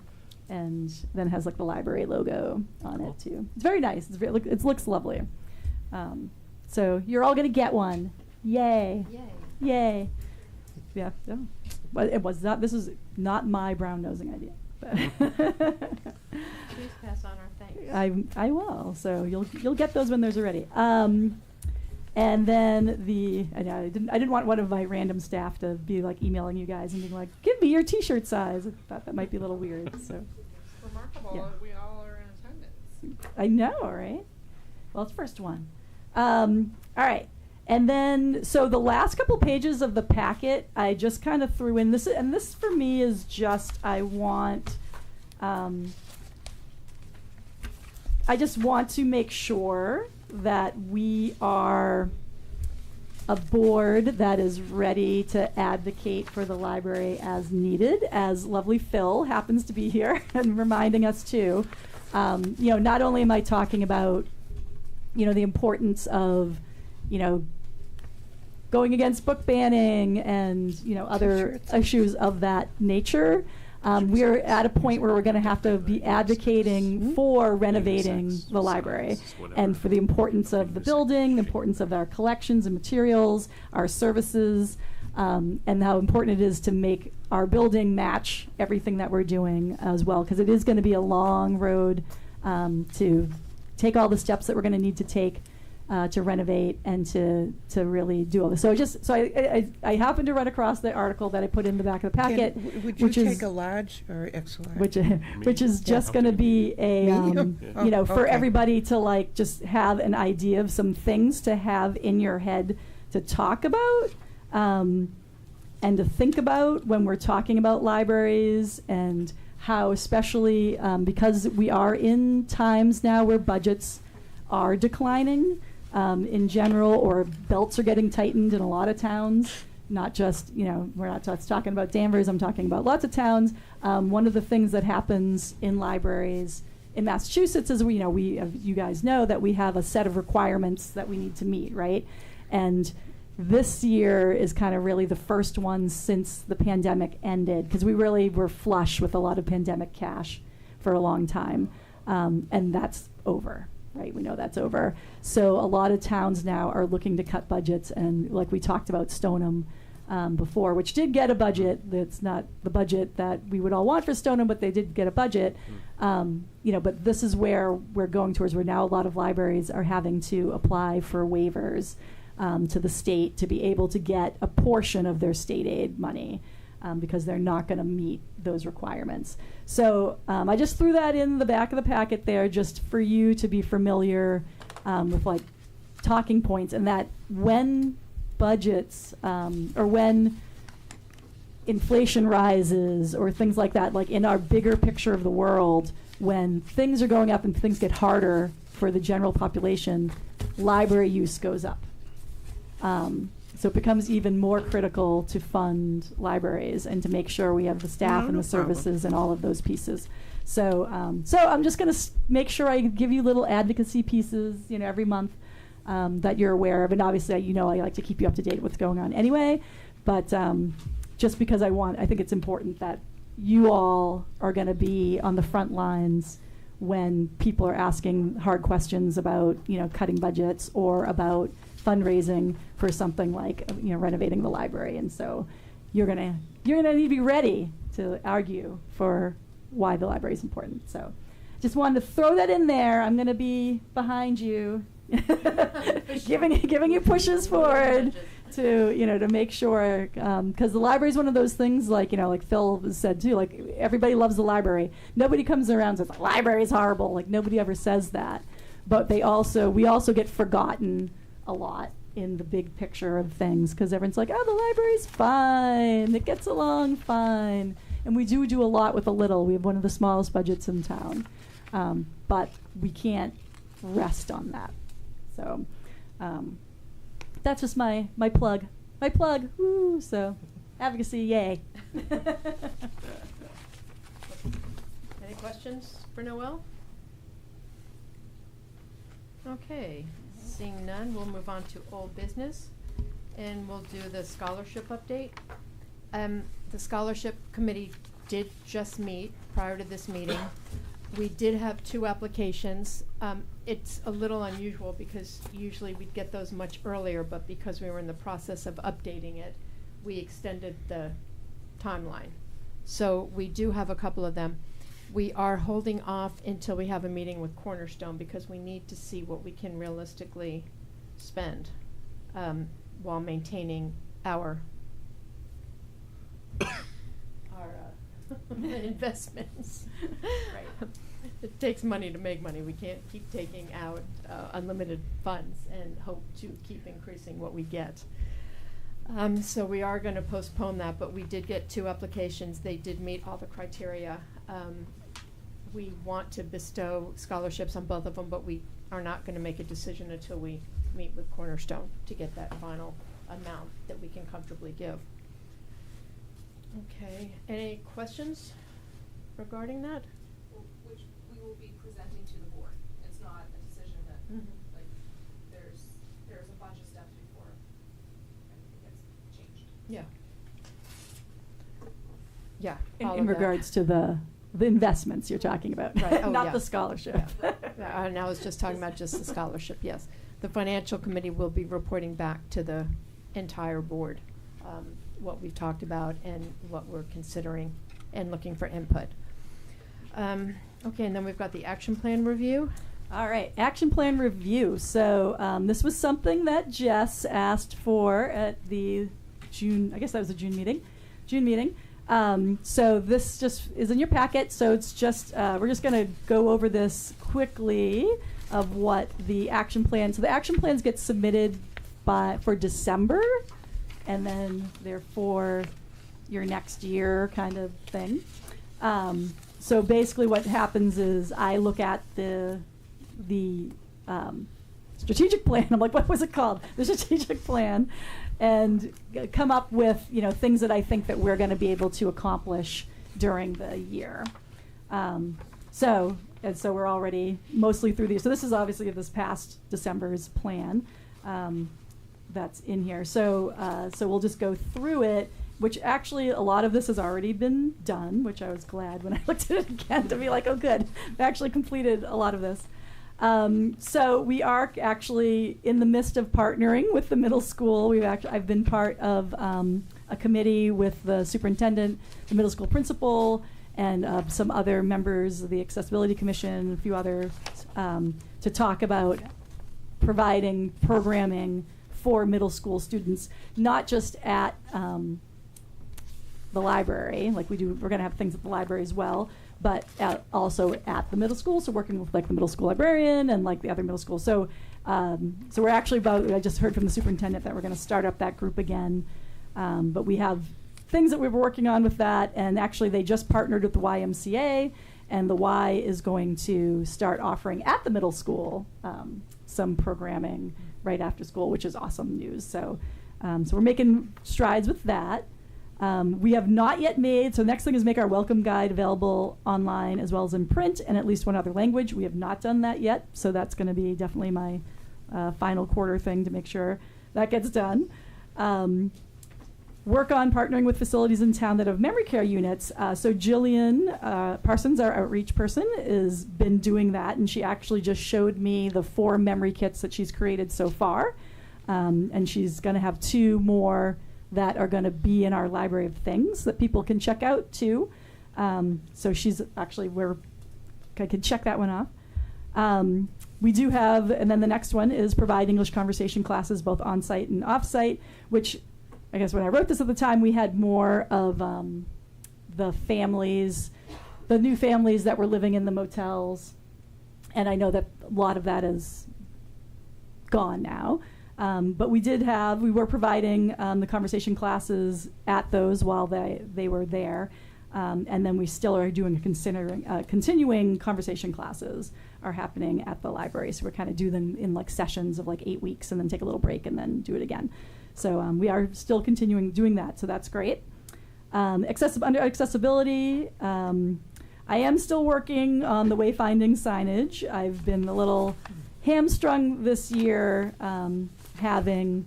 and then has like the library logo on it too. It's very nice. It looks lovely. So you're all gonna get one. Yay! Yay. Yay! Yeah. No. But it was not. This is not my brown nosing idea. Please pass on our thanks. I will. So you'll get those when those are ready. And then I didn't want one of my random staff to be like emailing you guys and being like, give me your T-shirt size. I thought that might be a little weird. So It's remarkable Yeah. that we all are in attendance. I know, right? Well, it's first one. All right. And then, so the last couple pages of the packet, I just kind of threw in this, and this for me is just, I just want to make sure that we are a board that is ready to advocate for the library as needed, as lovely Phil happens to be here and reminding us too. Not only am I talking about, the importance of, going against book banning and, other issues of that nature. We're at a point where we're going to have to be advocating for renovating the library and for the importance of the building, the importance of our collections and materials, our services, and how important it is to make our building match everything that we're doing as well, because it is going to be a long road to take all the steps that we're going to need to take to renovate and to really do all this. So I happened to run across the article that I put in the back of the packet, Would you which take is a large or extra large? which is just going to be a Medium? for Okay. everybody to like just have an idea of some things to have in your head to talk about and to think about when we're talking about libraries, and how especially because we are in times now where budgets are declining in general, or belts are getting tightened in a lot of towns. Not just, we're not just talking about Danvers, I'm talking about lots of towns. One of the things that happens in libraries in Massachusetts is you guys know that we have a set of requirements that we need to meet, right? And this year is kind of really the first one since the pandemic ended, because we really were flush with a lot of pandemic cash for a long time. And that's over. Right, we know that's over. So a lot of towns now are looking to cut budgets, and like we talked about Stoneham before, which did get a budget. That's not the budget that we would all want for Stoneham, but they did get a budget. But this is where we're going towards, where now a lot of libraries are having to apply for waivers to the state to be able to get a portion of their state aid money. because they're not going to meet those requirements. So I just threw that in the back of the packet there just for you to be familiar with like talking points, and that when budgets or when inflation rises or things like that, like in our bigger picture of the world, when things are going up and things get harder for the general population, library use goes up. So it becomes even more critical to fund libraries and to make sure we have the staff and the services and all of those pieces. So, so I'm just going to make sure I give you little advocacy pieces, every month that you're aware of. And obviously, I like to keep you up to date with what's going on anyway. But just because I think it's important that you all are going to be on the front lines when people are asking hard questions about, cutting budgets or about fundraising for something like, renovating the library. And so you're gonna need to be ready to argue for why the library is important. So just wanted to throw that in there. I'm gonna be behind you, giving you pushes forward to make sure, because the library is one of those things, like Phil said too, like everybody loves the library. Nobody comes around and says the library is horrible. Like nobody ever says that, but we also get forgotten a lot in the big picture of things, because everyone's like, oh, the library's fine, it gets along fine, and we do a lot with a little. We have one of the smallest budgets in town, but we can't rest on that. So that's just my plug. Woo! So advocacy, yay. Any questions for Noelle? Okay, seeing none, we'll move on to old business, and we'll do the scholarship update. The scholarship committee did just meet prior to this meeting. We did have 2 applications. It's a little unusual because usually we'd get those much earlier, but because we were in the process of updating it, we extended the timeline. So we do have a couple of them. We are holding off until we have a meeting with Cornerstone because we need to see what we can realistically spend while maintaining our investments. Right. It takes money to make money. We can't keep taking out unlimited funds and hope to keep increasing what we get. So we are going to postpone that, but we did get 2 applications. They did meet all the criteria. We want to bestow scholarships on both of them, but we are not going to make a decision until we meet with Cornerstone to get that final amount that we can comfortably give. Okay, any questions regarding that? Which we will be presenting to the board. It's not a decision that, like, there's a bunch of steps before anything gets changed. Yeah. Yeah. In regards to the investments you're talking about, right? Oh, not yeah. the scholarship. Yeah. And I was just talking about just the scholarship. Yes, the financial committee will be reporting back to the entire board what we've talked about and what we're considering and looking for input. Okay, and then we've got the action plan review. All right, action plan review. So this was something that Jess asked for at the June, I guess that was the June meeting. So this just is in your packet. So it's just, we're just going to go over this quickly of what the action plan, so the action plans get submitted for December, and then they're for your next year kind of thing. So basically what happens is I look at the strategic plan. I'm like, what was it called? The strategic plan, and come up with things that I think that we're going to be able to accomplish during the year. So we're already mostly through these. So this is obviously this past December's plan that's in here. So we'll just go through it, which actually a lot of this has already been done, which I was glad when I looked at it again to be like, oh good, we actually completed a lot of this. So we are actually in the midst of partnering with the middle school. I've been part of a committee with the superintendent, the middle school principal, and some other members of the Accessibility Commission, a few others, to talk about providing programming for middle school students, not just at the library, like we're going to have things at the library as well, but also at the middle school. So working with like the middle school librarian and like the other middle school. So we're actually I just heard from the superintendent that we're going to start up that group again. But we have things that we were working on with that, and actually they just partnered with the YMCA, and the Y is going to start offering at the middle school some programming right after school, which is awesome news. So we're making strides with that. We have not yet made, so next thing is make our welcome guide available online as well as in print and at least one other language. We have not done that yet, so that's going to be definitely my final quarter thing to make sure that gets done. Work on partnering with facilities in town that have memory care units. So Jillian Parsons, our outreach person, has been doing that, and she actually just showed me the 4 memory kits that she's created so far. And she's going to have 2 more that are going to be in our library of things that people can check out too. So she's actually I can check that one off. We do have, and then the next one is provide English conversation classes both on-site and off-site, which I guess when I wrote this at the time, we had more of the new families that were living in the motels. And I know that a lot of that is gone now. But we were providing the conversation classes at those while they were there. And then we still are doing continuing conversation classes are happening at the library. So we're kind of do them in like sessions of like 8 weeks and then take a little break and then do it again. So we are still continuing doing that. So that's great. Under accessibility, I am still working on the wayfinding signage. I've been a little hamstrung this year, having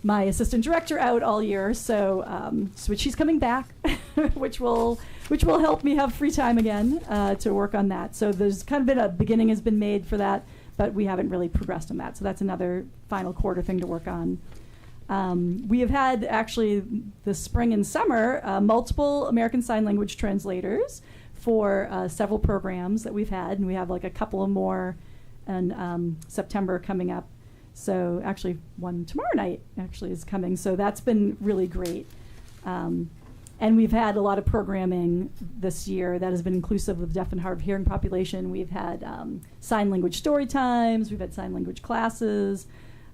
my assistant director out all year, so she's coming back, which will help me have free time again to work on that. So there's kind of been a beginning has been made for that, but we haven't really progressed on that. So that's another final quarter thing to work on. We have had actually this spring and summer multiple American Sign Language translators for several programs that we've had, and we have like a couple of more in September coming up. So actually one tomorrow night actually is coming. So that's been really great. And we've had a lot of programming this year that has been inclusive of the deaf and hard of hearing population. We've had sign language story times. We've had sign language classes.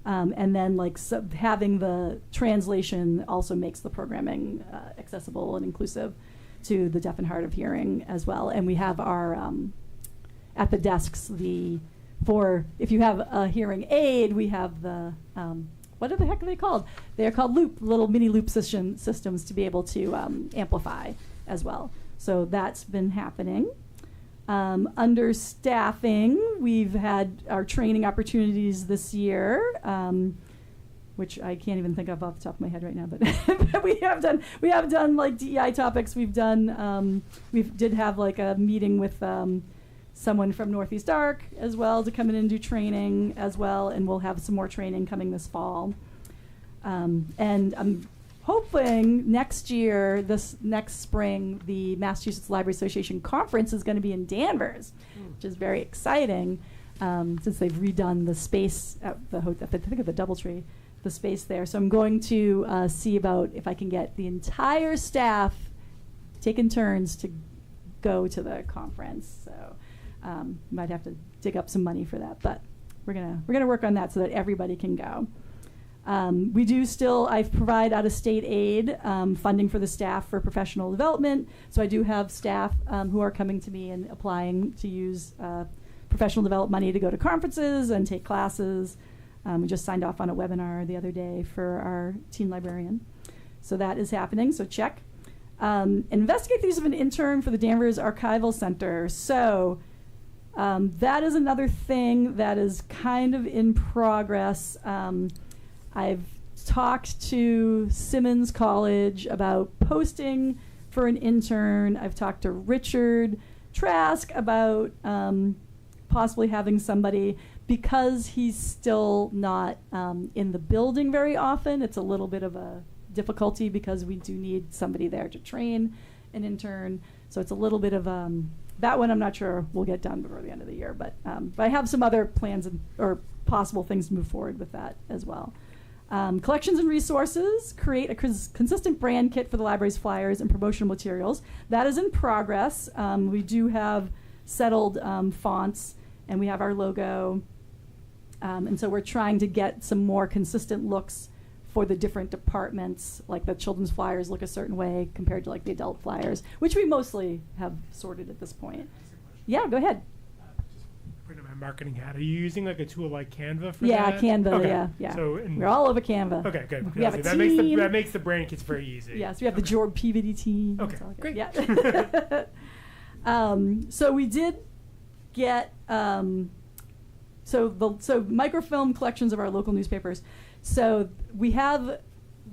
And then like having the translation also makes the programming accessible and inclusive to the deaf and hard of hearing as well. And we have our, at the desks, if you have a hearing aid, we have the, what the heck are they called? They're called little mini loop systems to be able to amplify as well. So that's been happening. Under staffing, we've had our training opportunities this year, which I can't even think of off the top of my head right now, but we have done like DEI topics. We did have like a meeting with someone from Northeast ARC as well to come in and do training as well, and we'll have some more training coming this fall. And I'm hoping next spring, the Massachusetts Library Association Conference is going to be in Danvers, which is very exciting, since they've redone the space at the hotel, I think of the DoubleTree, the space there. So I'm going to see about if I can get the entire staff taking turns to go to the conference. So might have to dig up some money for that, but we're gonna work on that so that everybody can go. I provide out-of-state aid funding for the staff for professional development. So I do have staff who are coming to me and applying to use professional development money to go to conferences and take classes. We just signed off on a webinar the other day for our teen librarian. So that is happening, so check. Investigate the use of an intern for the Danvers Archival Center. So that is another thing that is kind of in progress. I've talked to Simmons College about posting for an intern. I've talked to Richard Trask about possibly having somebody, because he's still not in the building very often. It's a little bit of a difficulty because we do need somebody there to train an intern. So it's a little bit of that one I'm not sure we'll get done before the end of the year, but I have some other plans or possible things to move forward with that as well. Collections and resources, create a consistent brand kit for the library's flyers and promotional materials. That is in progress. We do have settled fonts, and we have our logo. And so we're trying to get some more consistent looks for the different departments, like the children's flyers look a certain way compared to like the adult flyers, which we mostly have sorted at this point. Yeah, go ahead. Just putting on my marketing hat. Are you using like a tool like Canva for Yeah, that? Canva, Okay. yeah. So We're all over Canva. Okay, good. We have a that makes team. that makes the brand kits very easy. Yes, we have the Okay. George Peabody team. Okay, It's all good. great. Yeah. So we did get so microfilm collections of our local newspapers. So we have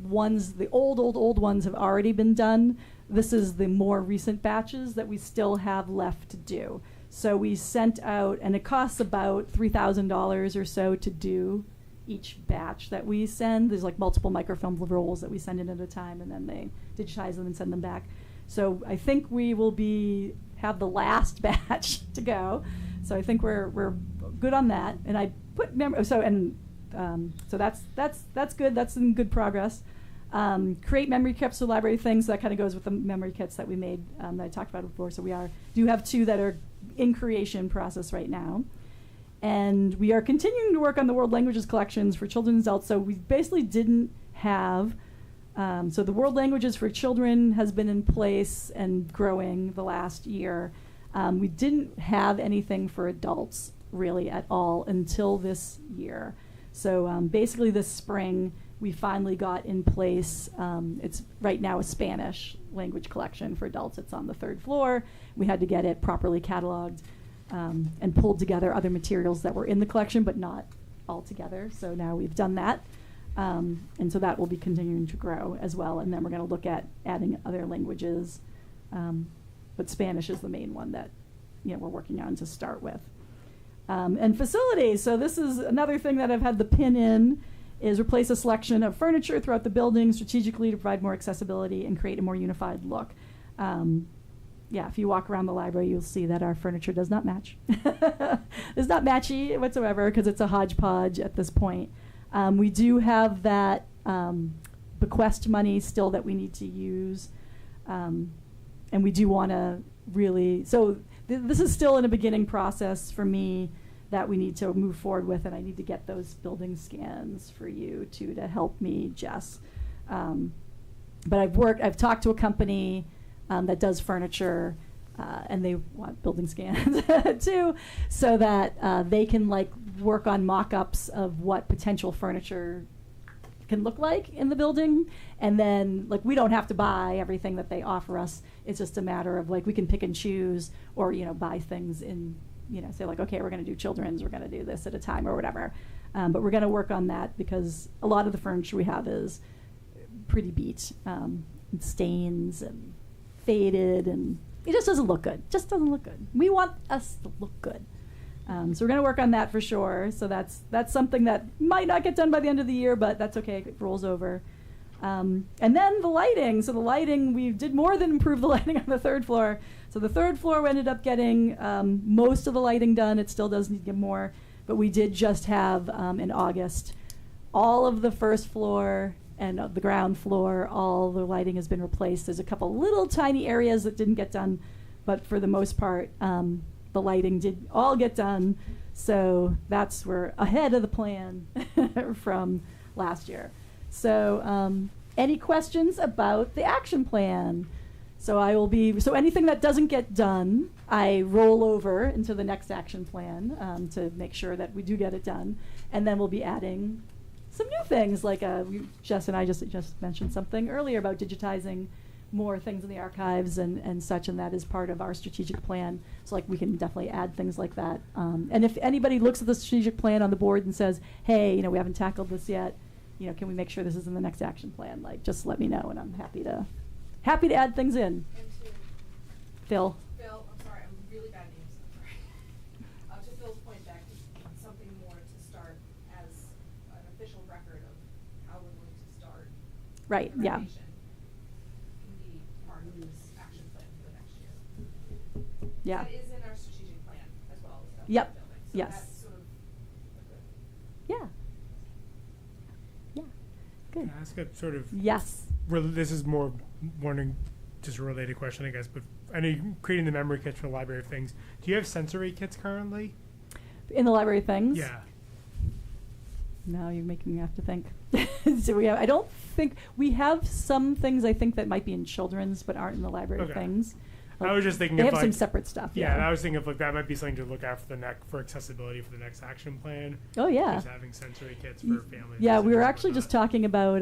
ones, the old ones have already been done. This is the more recent batches that we still have left to do. So we sent out, and it costs about $3,000 or so to do each batch that we send. There's like multiple microfilm rolls that we send in at a time, and then they digitize them and send them back. So I think we will have the last batch to go. So I think we're good on that. And I put so that's good. That's in good progress. Create memory kits for library things. So that kind of goes with the memory kits that we made that I talked about before. So we do have 2 that are in creation process right now. And we are continuing to work on the world languages collections for children and adults. So we basically didn't have, so the world languages for children has been in place and growing the last year. We didn't have anything for adults really at all until this year. So basically this spring, we finally got in place, it's right now a Spanish language collection for adults. It's on the 3rd floor. We had to get it properly cataloged and pulled together other materials that were in the collection, but not all together. So now we've done that. And so that will be continuing to grow as well. And then we're going to look at adding other languages. But Spanish is the main one that we're working on to start with. And facilities. So this is another thing that I've had the pin in, is replace a selection of furniture throughout the building strategically to provide more accessibility and create a more unified look. If you walk around the library, you'll see that our furniture does not match. It's not matchy whatsoever because it's a hodgepodge at this point. We do have that bequest money still that we need to use. And we do want to really, this is still in a beginning process for me that we need to move forward with, and I need to get those building scans for you too to help me, Jess. But I've talked to a company that does furniture, and they want building scans too, so that they can work on mock-ups of what potential furniture can look like in the building, and then we don't have to buy everything that they offer us. It's just a matter of we can pick and choose, or buy things in, say okay, we're going to do children's, we're going to do this at a time or whatever. But we're going to work on that because a lot of the furniture we have is pretty beat, and stains and faded, and it just doesn't look good. Just doesn't look good. We want us to look good. So we're going to work on that for sure. So that's something that might not get done by the end of the year, but that's okay. It rolls over. And then the lighting. So the lighting, we did more than improve the lighting on the 3rd floor. So the 3rd floor we ended up getting most of the lighting done. It still does need to get more. But we did just have, in August, all of the 1st floor and the ground floor, all the lighting has been replaced. There's a couple little tiny areas that didn't get done. But for the most part, the lighting did all get done. So we're ahead of the plan from last year. So any questions about the action plan? So anything that doesn't get done, I roll over into the next action plan to make sure that we do get it done. And then we'll be adding some new things, Jess and I just mentioned something earlier about digitizing more things in the archives and such, and that is part of our strategic plan. So we can definitely add things like that. And if anybody looks at the strategic plan on the board and says, hey, we haven't tackled this yet, can we make sure this is in the next action plan? Just let me know, and I'm happy to add things in. And to Phil. Phil, I'm sorry, I'm really bad names. I'm sorry. To Phil's point, that something more to start as an official record of how we're going to start. Right. the Yeah. renovation Can be part of this action plan for the next year. Yeah. That is in our strategic plan as well as stuff Yep. we're building. So Yes. that's sort of a good. Yeah. Yeah. Good. Can I ask a sort of, Yes. this is more wondering, just a related question, I guess, but I know you're creating the memory kits for the Library of Things. Do you have sensory kits currently? In the Library of Things? Yeah. Now you're making me have to think. So I don't think, we have some things I think that might be in children's but aren't in the Library of Okay. Things. I was just thinking They if have like, some separate stuff. Yeah, and I was thinking of like that might be something to look at for accessibility for the next action plan. Oh, yeah. Just having sensory kits for families. Yeah, we were and actually just whatnot. talking about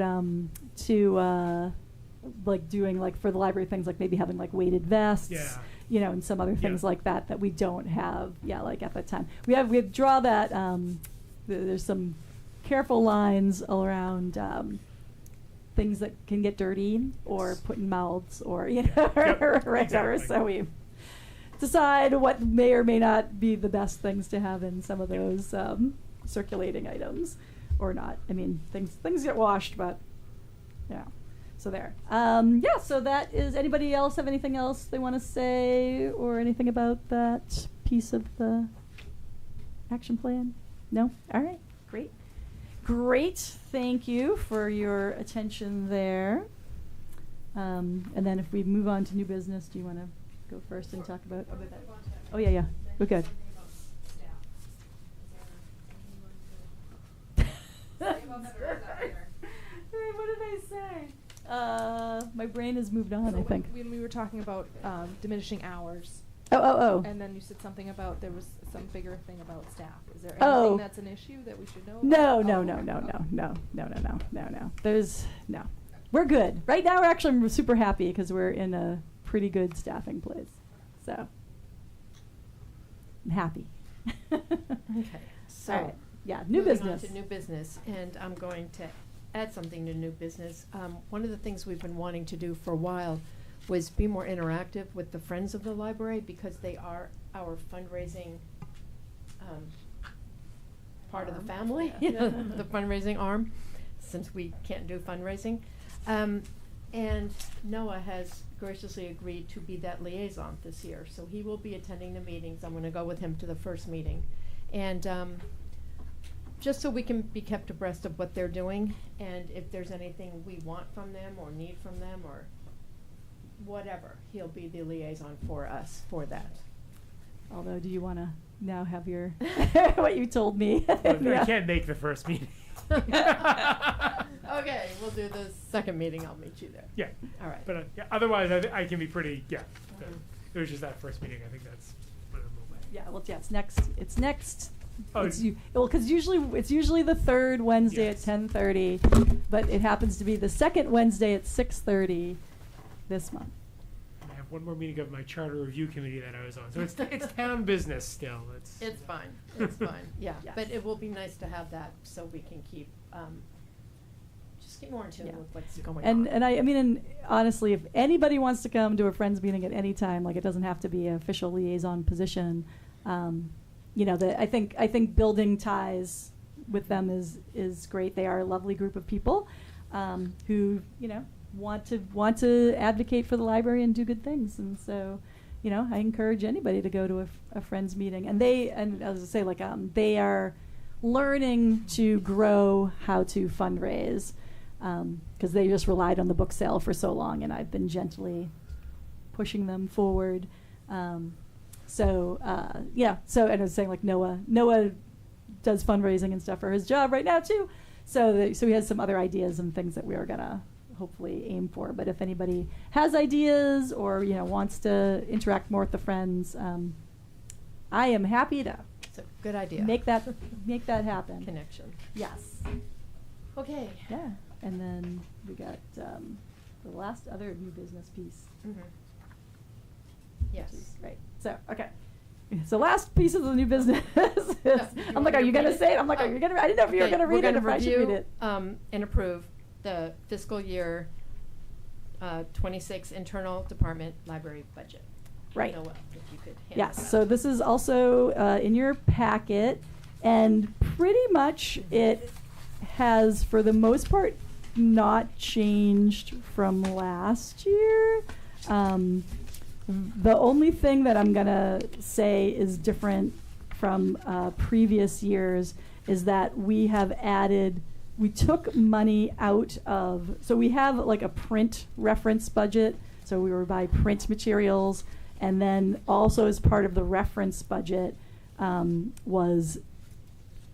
like doing like for the library things like maybe having like weighted vests, Yeah. you know, and some other things Yeah. like that we don't have. Yeah, like at that time we have draw that. There's some careful lines around things that can get dirty or put in mouths or you know Yep, right. exactly. So we decide what may or may not be the best things to have in some of those circulating items or not. I mean, things get washed, but yeah. So there. Yeah, so that is, anybody else have anything else they want to say or anything about that piece of the action plan? No? All right. Great. Great. Thank you for your attention there. And then if we move on to new business, do you want to go first and talk about that? Oh, yeah, yeah. We're good. What did I say? My brain has moved on, So I think. when we were talking about diminishing hours, Oh. and then you said something about there was some bigger thing about staff. Is there Oh. anything that's an issue that we should know? No. about? There's no. We're good. Right now, we're super happy because we're in a pretty good staffing place. So, I'm happy. Okay, so. All right. Yeah, new moving business. on to new business, and I'm going to add something to new business. One of the things we've been wanting to do for a while was be more interactive with the Friends of the Library because they are our fundraising part of the family, Yeah. the fundraising arm, since we can't do fundraising. And Noah has graciously agreed to be that liaison this year, so he will be attending the meetings. I'm gonna go with him to the first meeting. And just so we can be kept abreast of what they're doing, and if there's anything we want from them or need from them or whatever, he'll be the liaison for us for that. Although, do you want to now have your what you told me? But Yeah. I can't make the first meeting. Okay, we'll do the second meeting. I'll meet you there. Yeah. All right. But yeah, otherwise, I can be pretty. Yeah. Mhm. It was just that first meeting. I think that's what I'm away. Yeah, well, yeah, it's next. It's next. Oh, Because it's usually the third Wednesday Yes. at 10:30, but it happens to be the second Wednesday at 6:30 this month. I have one more meeting of my charter review committee that I was on, so it's town business still. It's fine. It's fine. Yeah, Yes. but it will be nice to have that so we can keep just keep more in tune Yeah. with what's going on. And I mean, and honestly, if anybody wants to come to a friends meeting at any time, like it doesn't have to be an official liaison position. You know, I think building ties with them is great. They are a lovely group of people who want to advocate for the library and do good things. And so, I encourage anybody to go to a friends meeting. And as I say, like they are learning to grow how to fundraise because they just relied on the book sale for so long, and I've been gently pushing them forward. So and I was saying like Noah does fundraising and stuff for his job right now too. So he has some other ideas and things that we are gonna hopefully aim for. But if anybody has ideas or wants to interact more with the friends, I am happy to It's a good idea. make that happen. Connection. Yes. Okay. Yeah. And then we got the last other new business piece. Mm-hmm. Yes. Right. So, okay. So last piece of the new business is, Yeah, you I'm want like, me are to you going to read say it? it? I'm like, are Oh, you going to, I didn't know if you were okay, going to read we're it, if gonna I should read review, it. and approve the fiscal year 26 internal department library budget. Right. Noah, if you could handle Yes. that. So this is also in your packet, and pretty much it has, for the most part, not changed from last year. The only thing that I'm gonna say is different from previous years is that we have added we took money out of, so we have like a print reference budget, so we were buy print materials, and then also as part of the reference budget was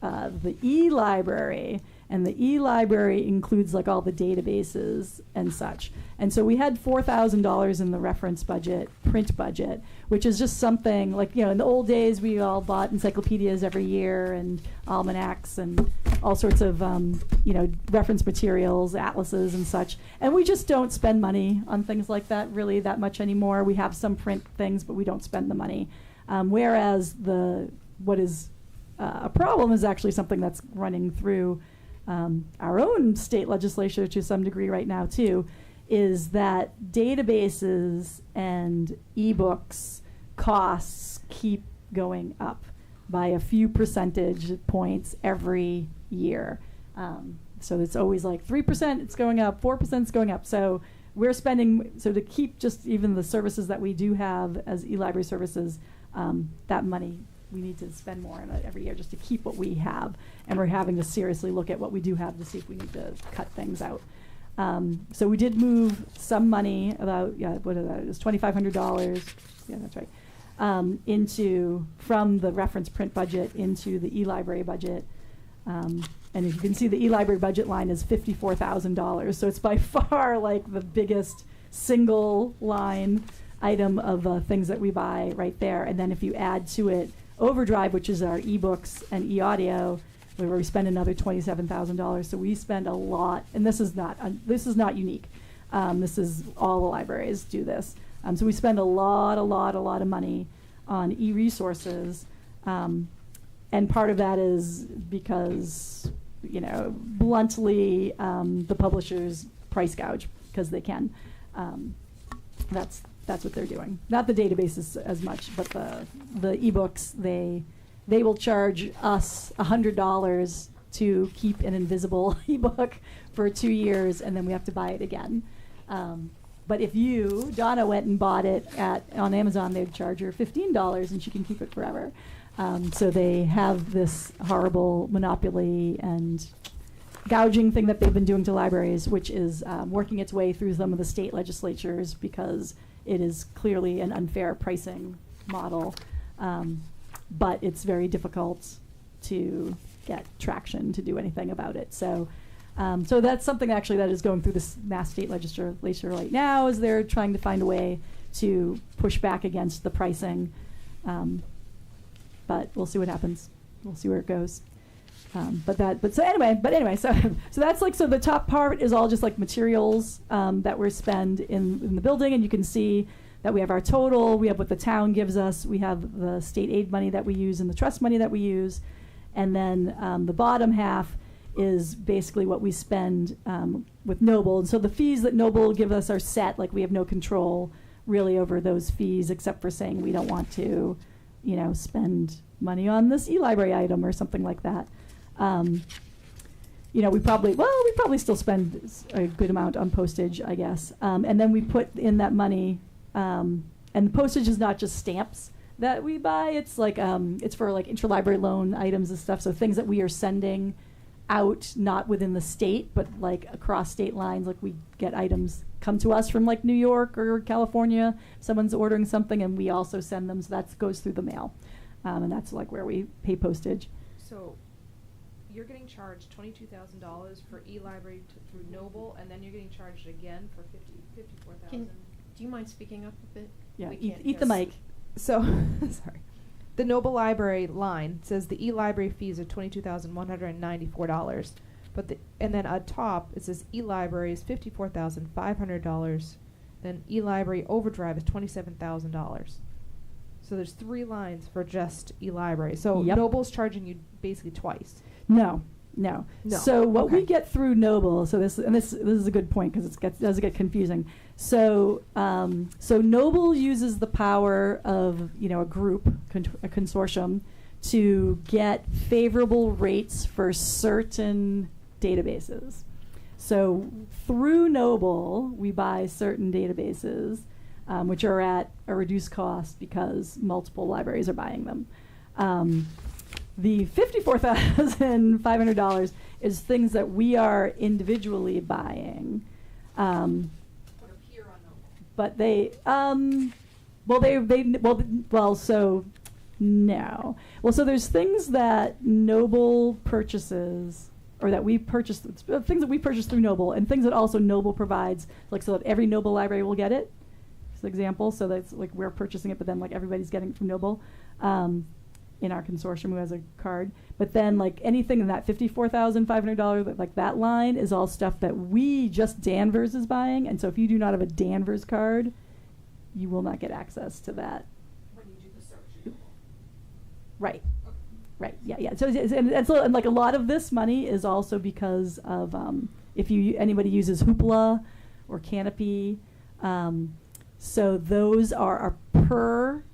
the e-library, and the e-library includes like all the databases and such. And so we had $4,000 in the reference budget, print budget, which is just something like, in the old days we all bought encyclopedias every year and almanacs and all sorts of, reference materials, atlases and such. And we just don't spend money on things like that really that much anymore. We have some print things, but we don't spend the money. Whereas what is a problem is actually something that's running through our own state legislature to some degree right now too, is that databases and ebooks costs keep going up by a few percentage points every year. So it's always like 3% it's going up, 4% it's going up. So we're spending, so to keep just even the services that we do have as e-library services, that money we need to spend more on it every year just to keep what we have. And we're having to seriously look at what we do have to see if we need to cut things out. So we did move some money, about, what is that? It was $2,500. Yeah, that's right. From the reference print budget into the e-library budget. And if you can see, the e-library budget line is $54,000. So it's by far like the biggest single line item of things that we buy right there. And then if you add to it Overdrive, which is our ebooks and e-audio, where we spend another $27,000. So we spend a lot, and this is not unique. This is all the libraries do this. So we spend a lot of money on e-resources, and part of that is because, bluntly, the publishers price gouge because they can. That's what they're doing. Not the databases as much, but the ebooks, they will charge us $100 to keep an invisible ebook for 2 years, and then we have to buy it again. But if Donna went and bought it on Amazon, they'd charge her $15 and she can keep it forever. So they have this horrible monopoly and gouging thing that they've been doing to libraries, which is working its way through some of the state legislatures because it is clearly an unfair pricing model. But it's very difficult to get traction to do anything about it. So that's something actually that is going through this Mass State Legislature right now, is they're trying to find a way to push back against the pricing. But we'll see what happens. We'll see where it goes. So that's like, so the top part is all just like materials that we spend in the building, and you can see that we have our total, we have what the town gives us, we have the state aid money that we use and the trust money that we use, and then the bottom half is basically what we spend with Noble. And so the fees that Noble give us are set, like we have no control really over those fees except for saying we don't want to, spend money on this e-library item or something like that. We probably still spend a good amount on postage, I guess. And then we put in that money, and the postage is not just stamps that we buy. It's like, it's for like interlibrary loan items and stuff. So things that we are sending out, not within the state, but like across state lines. Like we get items come to us from like New York or California. Someone's ordering something and we also send them. So that goes through the mail. And that's like where we pay postage. So you're getting charged $22,000 for e-library through Noble, and then you're getting charged again for $54,000. Do you mind speaking up a bit? Yeah, We can't eat the hear. mic. So, sorry. The Noble Library line says the e-library fees are $22,194, and then at top it says e-library is $54,500. Then e-library overdrive is $27,000. So there's 3 lines for just e-library. So Yep. Noble's charging you basically twice. No. So what we Okay. get through Noble, so this is a good point because it does get confusing. So Noble uses the power of a group, a consortium, to get favorable rates for certain databases. So through Noble, we buy certain databases, which are at a reduced cost because multiple libraries are buying them. The $54,500 is things that we are individually buying. But they, no. Well, so there's things that Noble purchases, or that we purchase, things that we purchase through Noble, and things that also Noble provides, like so that every Noble library will get it, as an example. So that's like we're purchasing it, but then like everybody's getting it from Noble in our consortium who has a card. But then like anything in that $54,500, like that line is all stuff that we, just Danvers is buying. And so if you do not have a Danvers card, you will not get access to that. When you do the search. Right. Right. Yeah. Yeah. So and like a lot of this money is also because of if anybody uses Hoopla or Canopy, so those are our per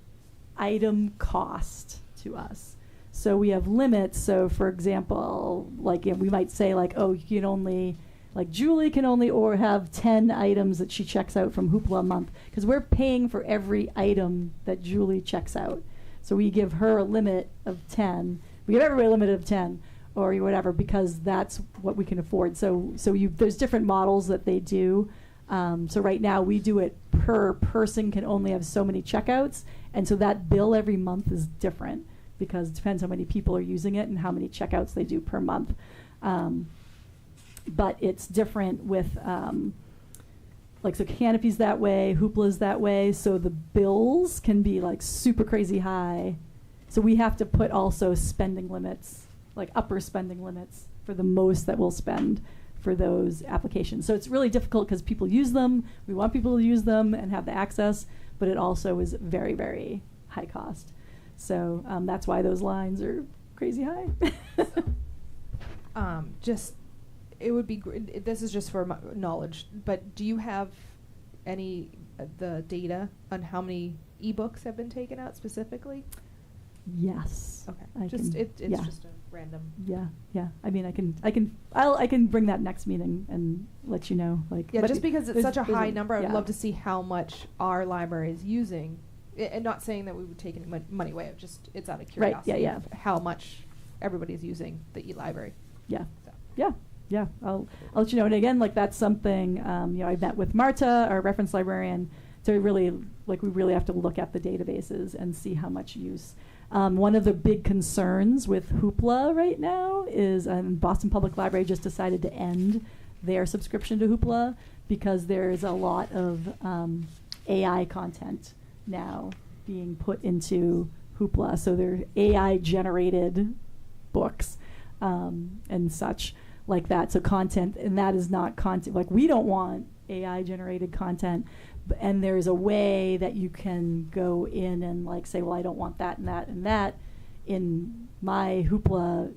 item cost to us. So we have limits. So for example, like we might say like, oh, you can only, like Julie can only or have 10 items that she checks out from Hoopla a month, because we're paying for every item that Julie checks out. So we give her a limit of 10. We give everybody a limit of 10 or whatever, because that's what we can afford. So there's different models that they do. So right now we do it per person can only have so many checkouts. And so that bill every month is different because it depends how many people are using it and how many checkouts they do per month. But it's different with, like, so Canopy's that way, Hoopla's that way. So the bills can be like super crazy high. So we have to put also spending limits, like upper spending limits for the most that we'll spend for those applications. So it's really difficult because people use them. We want people to use them and have the access, but it also is very, very high cost. So that's why those lines are crazy high. Just, it would be great. This is just for knowledge, but do you have any the data on how many ebooks have been taken out specifically? Yes. Okay. It's It's just a random. Yeah, yeah. I mean, I can bring that next meeting and let you know. Like, Yeah, just because it's such a high number, I would yeah. love to see how much our library is using. And not saying that we would take any money away. Just it's out of Right, curiosity. yeah. Of how much everybody's using the e-library. Yeah, So. yeah. I'll let you know. And again, like that's something. I met with Marta, our reference librarian, to really we really have to look at the databases and see how much use. One of the big concerns with Hoopla right now is Boston Public Library just decided to end their subscription to Hoopla because there's a lot of AI content now being put into Hoopla. So they're AI-generated books and such like that. So content, and that is not content. Like we don't want AI-generated content. And there's a way that you can go in and like say, well, I don't want that and that and that in my Hoopla,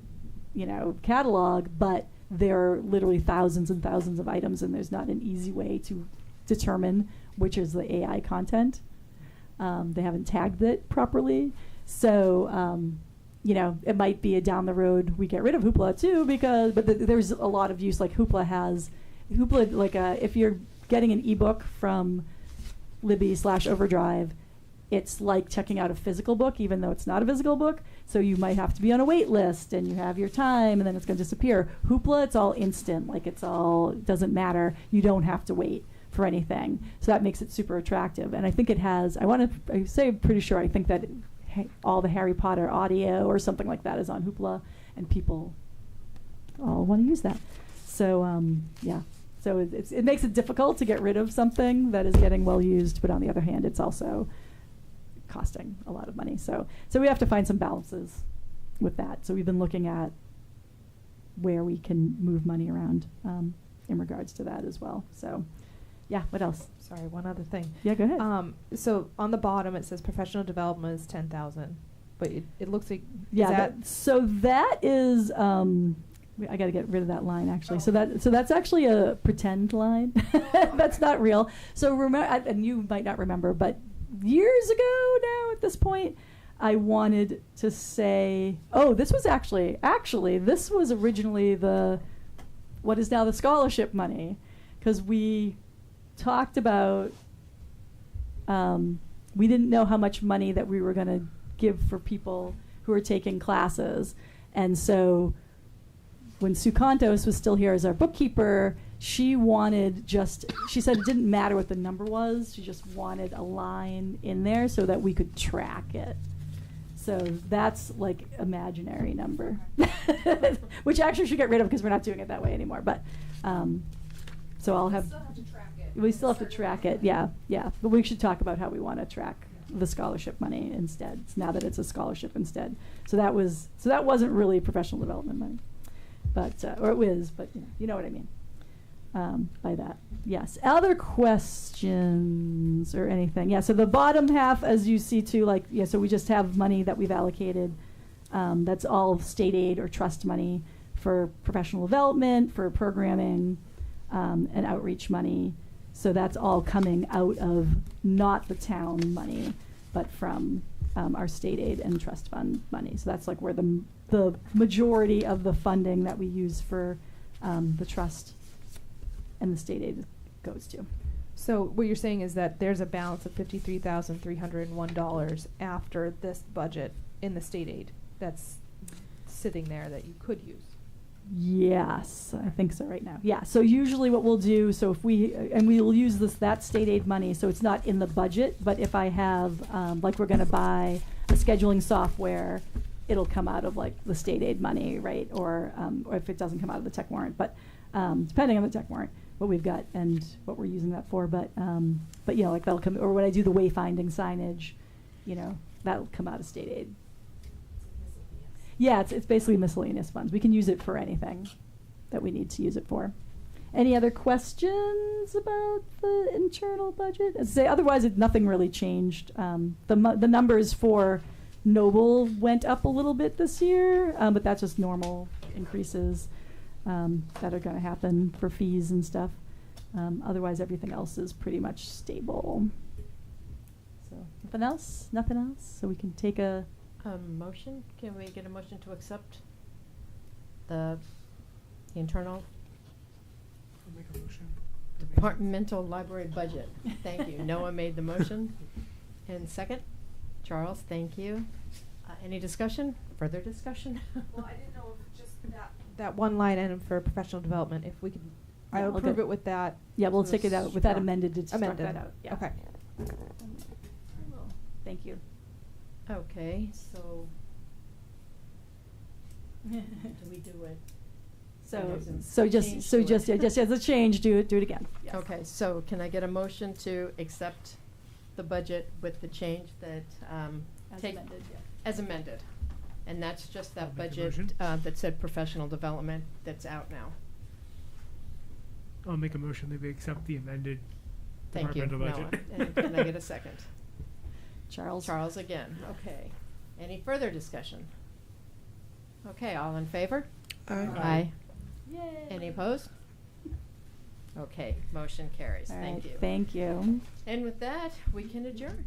catalog, but there are literally thousands and thousands of items, and there's not an easy way to determine which is the AI content. They haven't tagged it properly, so it might be a down the road we get rid of Hoopla too, but there's a lot of use. Like Hoopla like if you're getting an ebook from Libby/Overdrive, it's like checking out a physical book, even though it's not a physical book. So you might have to be on a wait list, and you have your time, and then it's going to disappear. Hoopla, it's all instant. Like it doesn't matter. You don't have to wait for anything. So that makes it super attractive. And I think it has. Pretty sure. I think that all the Harry Potter audio or something like that is on Hoopla, and people all want to use that. So yeah. So it makes it difficult to get rid of something that is getting well used, but on the other hand, it's also costing a lot of money. So we have to find some balances with that. So we've been looking at where we can move money around in regards to that as well. So yeah, what else? Sorry, one other thing. Yeah, go ahead. So on the bottom it says professional development is 10,000, but it looks like that is. I got to get rid of that line actually. Oh. So that's actually a pretend line. That's not real. So remember, and you might not remember, but years ago now at this point, I wanted to say, this was actually this was originally what is now the scholarship money, because we talked about we didn't know how much money that we were going to give for people who are taking classes. And so when Sue Contos was still here as our bookkeeper, she said it didn't matter what the number was, she just wanted a line in there so that we could track it. So that's like imaginary number, which actually should get rid of because we're not doing it that way anymore. But so I'll have. We still have to track it. We still have to track it. Yeah. But we should talk about how we want to track the scholarship money instead. Now that it's a scholarship instead. So that wasn't really professional development money, but or it was, but you know what I mean. By that, yes. Other questions or anything? Yeah. So the bottom half, as you see too, so we just have money that we've allocated. That's all state aid or trust money for professional development, for programming, and outreach money. So that's all coming out of not the town money, but from our state aid and trust fund money. So that's like where the majority of the funding that we use for the trust and the state aid goes to. So what you're saying is that there's a balance of $53,301 after this budget in the state aid that's sitting there that you could use. Yes, I think so right now. Yeah, so usually what we'll do, so if we'll use that state aid money, so it's not in the budget, but if I have, like we're gonna buy a scheduling software, it'll come out of like the state aid money, right? Or if it doesn't come out of the tech warrant, but depending on the tech warrant, what we've got and what we're using that for, but like that'll come, or when I do the wayfinding signage, that'll come out of state aid. Yeah, it's basically miscellaneous funds. We can use it for anything that we need to use it for. Any other questions about the internal budget? As I say, otherwise, nothing really changed. The numbers for Noble went up a little bit this year, but that's just normal increases that are going to happen for fees and stuff. Otherwise, everything else is pretty much stable. So, nothing else. So we can take a motion. Can we get a motion to accept the internal I'll make a motion. departmental library budget? Thank you. Noah made the motion. And second, Charles, thank you. Any discussion? Further discussion? Well, I didn't know if just that one line item for professional development, if we could, I'll approve it with that. Yeah, we'll take it out with that amended to strike that out. Yeah. Okay. Thank you. Okay, so do we do it? Just as a change, do it again. Yes. Okay, so can I get a motion to accept the budget with the change that as amended? And that's just that I'll make a budget motion. that said professional development that's out now. I'll make a motion that we accept the amended Thank you, departmental Noah. budget. And can I get a second? Charles. Charles again, okay. Any further discussion? Okay, all in favor? Aye. Yay. Any opposed? Okay, motion carries. All Thank right, you. Thank you. And with that, we can adjourn.